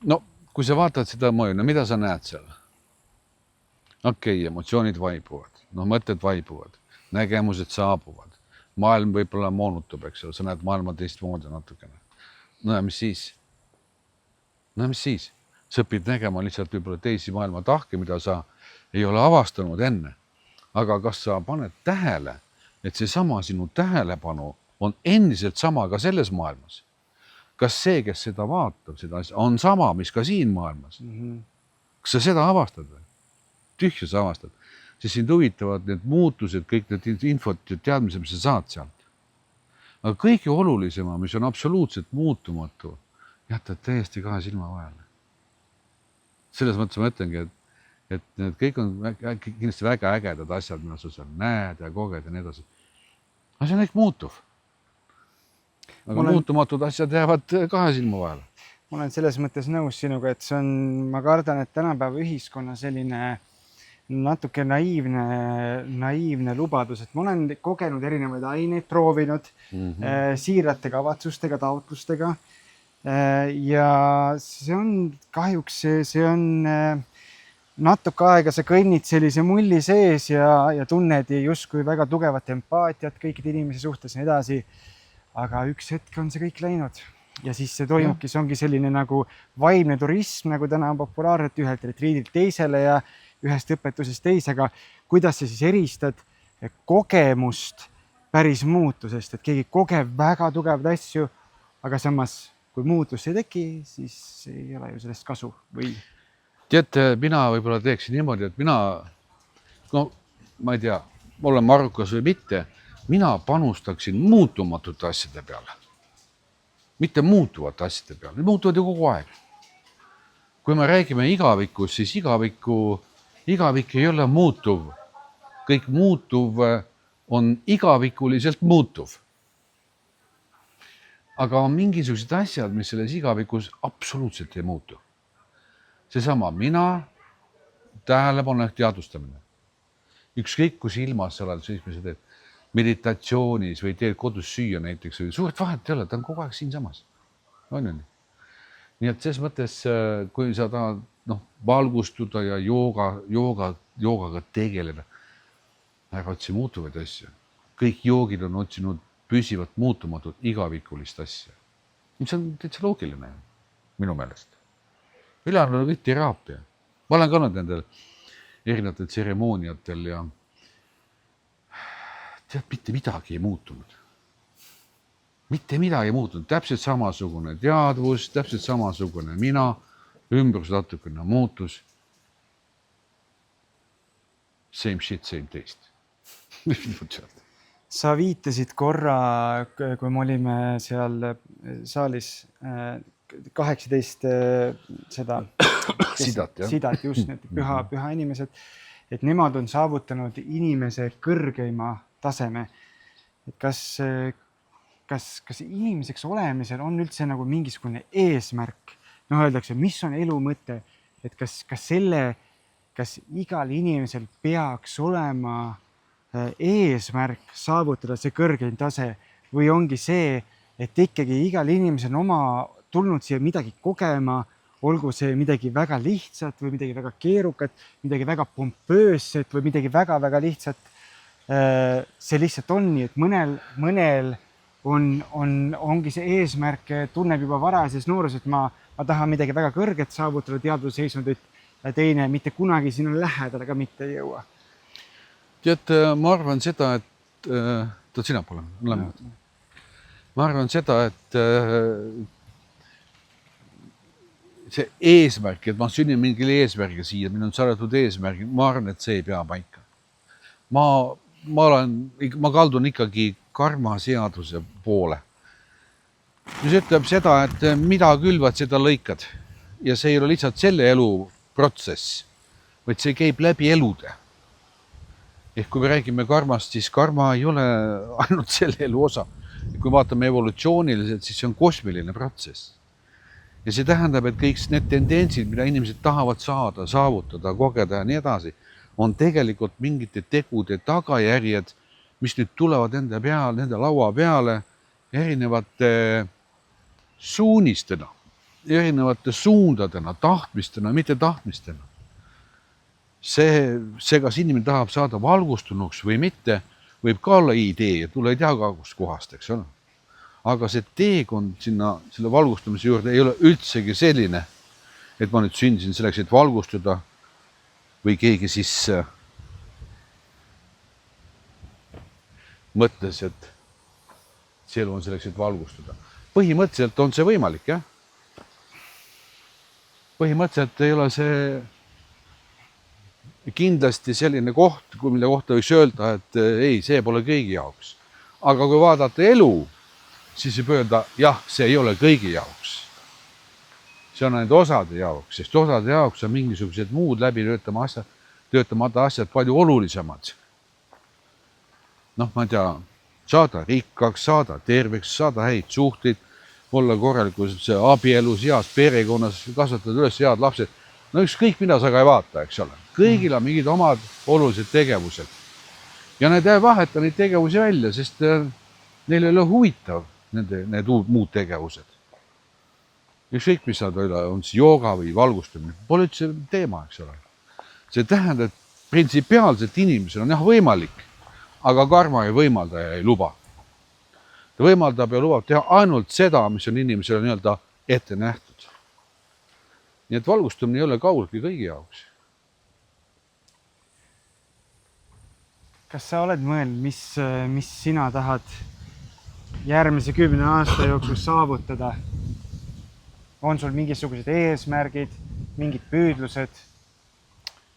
No, kui sa vaatad seda mõju, no mida sa näed seal? Okei, emotsioonid vaibuvad, mõtted vaibuvad, nägemused saabuvad. Maailm võib-olla moonutub, eks ole, sa näed maailma teistmoodi natukene. No ja mis siis? Sa õpid nägema lihtsalt võib-olla teisi maailma tahke, mida sa ei ole avastanud enne. Aga kas sa paned tähele, et see sama sinu tähelepanu on endiselt sama ka selles maailmas? Kas see, kes seda vaatab, seda asja, on sama, mis ka siin maailmas? Kas sa seda avastad või? Tühja sa avastad. Siis sind huvitavad need muutused, kõik need infot ja teadmised, mis sa saad sealt. Aga kõige olulisema, mis on absoluutselt muutumatu, jätad täiesti 2 silma vahele. Selles mõttes ma ütlengi, et need kõik on kindlasti väga ägedad asjad, mida sa seal näed ja koged ja nii edasi. Aga see on kõik muutuv. Aga muutumatud asjad jäävad 2 silma vahele. Ma olen selles mõttes nõus sinuga, et see on, ma kardan, et tänapäeva ühiskonna selline natuke naiivne lubadus, et ma olen kogenud erinevaid aineid, proovinud siirate kavatsustega, taotlustega ja see on kahjuks, see on natuke aega, sa kõnnid sellise mulli sees ja tunned justkui väga tugevat empaatiat kõikide inimese suhtes ja nii edasi, aga üks hetk on see kõik läinud ja siis see toimubki, see ongi selline nagu vaimne turism, nagu täna on populaarne, et ühelt retriidilt teisele ja ühest õpetusest teisega, kuidas sa siis eristad kogemust päris muutusest, et keegi kogeb väga tugevaid asju, aga samas, kui muutus ei teki, siis ei ole ju sellest kasu või? Tead, mina võib-olla teeksin niimoodi, et ma ei tea, olen marukas või mitte, mina panustaksin muutumatute asjade peale. Mitte muutuvate asjade peale, need muutuvad ju kogu aeg. Kui me räägime igavikust, siis igavik ei ole muutuv. Kõik muutuv on igavikuliselt muutuv. Aga on mingisugused asjad, mis selles igavikus absoluutselt ei muutu. Seesama mina, tähelepanu ehk teadvustamine. Ükskõik, kus ilmas sa oled, siis mis sa teed meditatsioonis või teed kodus süüa näiteks. Suurt vahet ei ole, ta on kogu aeg siin samas. On ju nii? Nii et selles mõttes, kui sa tahad valgustuda ja joogaga tegeleda, ära otsi muutuvaid asju. Kõik joogid on otsinud püsivat muutumatut igavikulist asja. mis on täitsa loogiline minu meelest. Ülejäänud on kõik teraapia. Ma olen ka olnud nendel erinevatel tseremooniatel ja tead, mitte midagi ei muutunud. Mitte midagi ei muutunud, täpselt samasugune teadvus, täpselt samasugune mina, ümbrus natukene muutus. Same shit, same taste. Sa viitasid korra, kui me olime seal saalis 18 seda sidat just need püha inimesed, et nemad on saavutanud inimese kõrgeima taseme. Et kas inimeseks olemisel on üldse nagu mingisugune eesmärk? Öeldakse, mis on elu mõte, et kas igal inimesel peaks olema eesmärk saavutada see kõrgeim tase või ongi see, et ikkagi igal inimesel on tulnud siia midagi kogema, olgu see midagi väga lihtsat või midagi väga keerukat, midagi väga pompöösset või midagi väga-väga lihtsat. See lihtsalt on nii, et mõnel ongi see eesmärk, tunneb juba varajases noores, et ma tahan midagi väga kõrget saavutada teadvusseisundit ja teine mitte kunagi sinna lähedale ka mitte ei jõua. Tead, ma arvan seda, et sina pole. Ma arvan seda, et see eesmärk, et ma sünnin mingil eesmärgiga siia, minu on saadetud eesmärgi, ma arvan, et see ei pea paika. Ma kaldun ikkagi karmaseaduse poole. Mis ütleb seda, et mida külvad, seda lõikad. Ja see ei ole lihtsalt selle elu protsess, vaid see käib läbi elude. Ehk kui me räägime karmast, siis karma ei ole ainult selle elu osa. Kui vaatame evolutsiooniliselt, siis see on kosmiline protsess. Ja see tähendab, et kõik need tendentsid, mida inimesed tahavad saada, saavutada, kogeda ja nii edasi, on tegelikult mingite tegude tagajärjed, mis nüüd tulevad nende laua peale erinevate suunistena, erinevate suundadena, tahtmistena, mitte tahtmistena. See, kas inimene tahab saada valgustunuks või mitte, võib ka olla idee ja tulla ei tea kust kohast, eks ole. Aga see teekond sinna selle valgustumise juurde ei ole üldsegi selline, et ma nüüd sündisin selleks, et valgustuda või keegi siis mõtles, et see elu on selleks, et valgustuda. Põhimõtteliselt on see võimalik, jah. Põhimõtteliselt ei ole see kindlasti selline koht, mille kohta võiks öelda, et ei, see pole kõigi jaoks. Aga kui vaadata elu, siis võib öelda, jah, see ei ole kõigi jaoks. See on ainult osade jaoks, sest osade jaoks on mingisugused muud läbi töötamata asjad palju olulisemad. Ma ei tea, saada rikkaks, saada terveks, saada häid suhteid, olla korralikus abielus, heas perekonnas, kasvatada üles head lapsed. Ükskõik, mida sa ka ei vaata, eks ole. Kõigil on mingid omad olulised tegevused. Ja need ei vaheta neid tegevusi välja, sest neil ei ole huvitav need muud tegevused. Ükskõik, mis nad on siis jooga või valgustamine, pole üldse teema, eks ole. See tähendab, et printsipiaalselt inimesel on jah võimalik, aga karma ei võimalda ja ei luba. Ta võimaldab ja lubab teha ainult seda, mis on inimesele nii-öelda ette nähtud. Nii et valgustumine ei ole kaugeltki kõigi jaoks. Kas sa oled mõelnud, mis sina tahad järgmise 10 aasta jooksul saavutada? On sul mingisugused eesmärgid, mingid püüdlused,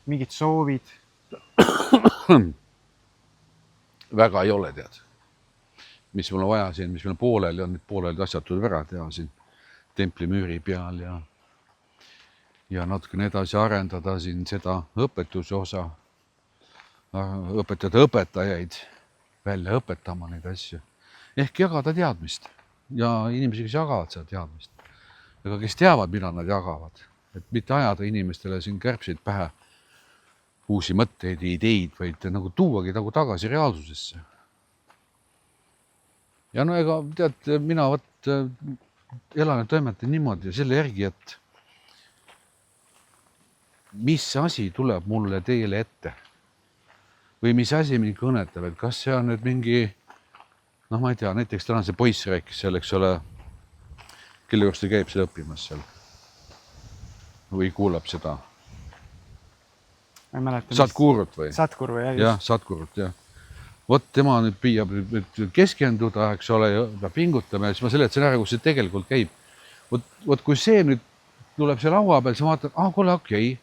mingid soovid? Väga ei ole, tead. Mis mul on vaja siin, mis meil pooleli on, need pooleli asjad tuleb ära teha siin templimüüri peal ja natukene edasi arendada siin seda õpetuse osa, õpetada õpetajaid välja õpetama neid asju. Ehk jagada teadmist ja inimesi, kes jagavad seda teadmist. Ega kes teavad, mida nad jagavad. Et mitte ajada inimestele siin kärbseid pähe uusi mõtteid ja ideid, vaid nagu tuuagi tagasi reaalsusesse. Ja ega tead, mina elan ja toimetan niimoodi ja selle järgi, et mis asi tuleb mulle teile ette või mis asi mind kõnetab, et kas see on nüüd mingi noh, ma ei tea, näiteks täna see poiss rääkis seal, eks ole, kelle juures ta käib seal õppimas seal või kuulab seda. Ma ei mäleta. Sadhgurut või? Sadhguru, jah, Sadhgurut, jah. Vot tema nüüd püüab keskenduda, eks ole, ja pingutama ja siis ma seletasin ära, kus see tegelikult käib. Vot kui see nüüd tuleb see laua peal, siis ma vaatan, kuule, okei.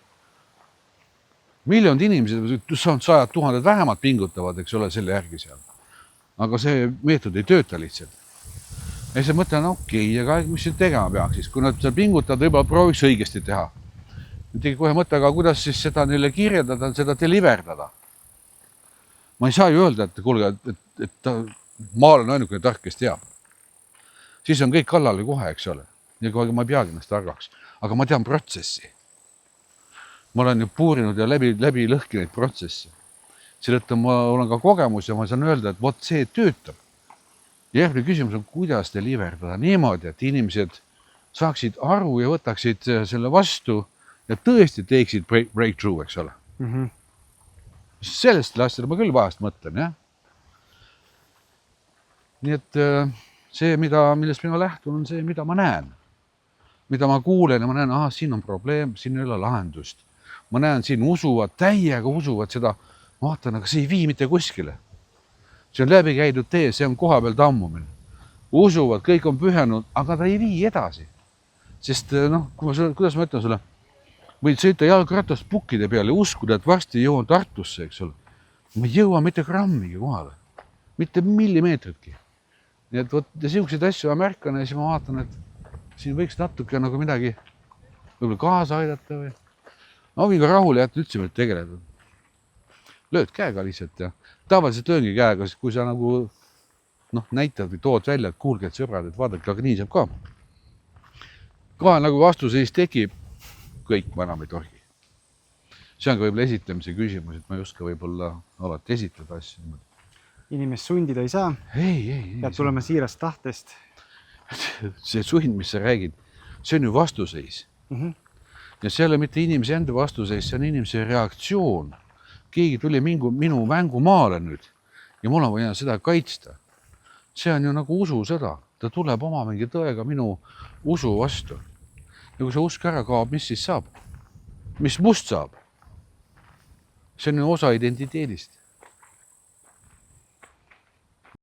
Miljonid inimesed, 100 000 vähemalt pingutavad, eks ole, selle järgi seal. Aga see meetod ei tööta lihtsalt. Ja siis mõtlen, okei, aga mis siin tegema peaks siis, kui nad seal pingutavad, võib-olla prooviks õigesti teha. Tegi kohe mõte, aga kuidas siis seda neile kirjeldada, seda deliverdada. Ma ei saa ju öelda, et kuulge, et ma olen ainukene tark, kes teab. Siis on kõik kallale kohe, eks ole. Ja kohe ma ei peagi ennast targaks. Aga ma tean protsessi. Ma olen ju puurinud ja läbi lõhki neid protsessi. Seetõttu ma olen ka kogemus ja ma saan öelda, et vot see töötab. Järgmine küsimus on, kuidas deliverdada niimoodi, et inimesed saaksid aru ja võtaksid selle vastu ja tõesti teeksid breakthrough, eks ole. Sellest asjale ma küll vahest mõtlen, jah. Nii et see, millest mina lähtun, on see, mida ma näen. Mida ma kuulen ja ma näen, siin on probleem, siin ei ole lahendust. Ma näen, siin täiega usuvad seda. Ma vaatan, aga see ei vii mitte kuskile. See on läbi käidud tee, see on koha peal tammumine. Usuvad, kõik on pühenud, aga ta ei vii edasi. Sest kuidas ma ütlen sulle, võid sõita jalgratast pukkide peale ja uskuda, et varsti jõuan Tartusse, eks ole. Ma ei jõua mitte grammigi kohale. Mitte millimeetritki. Nii et võt, ja siukseid asju ma märkan ja siis ma vaatan, et siin võiks natuke nagu midagi võib-olla kaasa aidata või. Ma võin ka rahule jätta üldse meil tegeleda. Lööd käega lihtsalt ja tavaliselt lööngi käega, kui sa nagu näitad või tood välja, et kuulge, et sõbrad, et vaadake, aga nii saab ka. Kohe nagu vastuse siis tekib, kõik ma enam ei tohi. See on ka võib-olla esitlemise küsimus, et ma ei oska võib-olla alati esitleda asju. Inimest sundida ei saa. Ei. Peab tulema siirast tahtest. See sund, mis sa räägid, see on ju vastuseis. Ja see ei ole mitte inimese enda vastuseis, see on inimese reaktsioon. Keegi tuli minu mängumaale nüüd ja mul on vaja seda kaitsta. See on ju nagu ususõda. Ta tuleb oma mingi tõega minu usu vastu. Ja kui see usk ära kaob, mis siis saab? Mis must saab? See on ju osa identiteedist.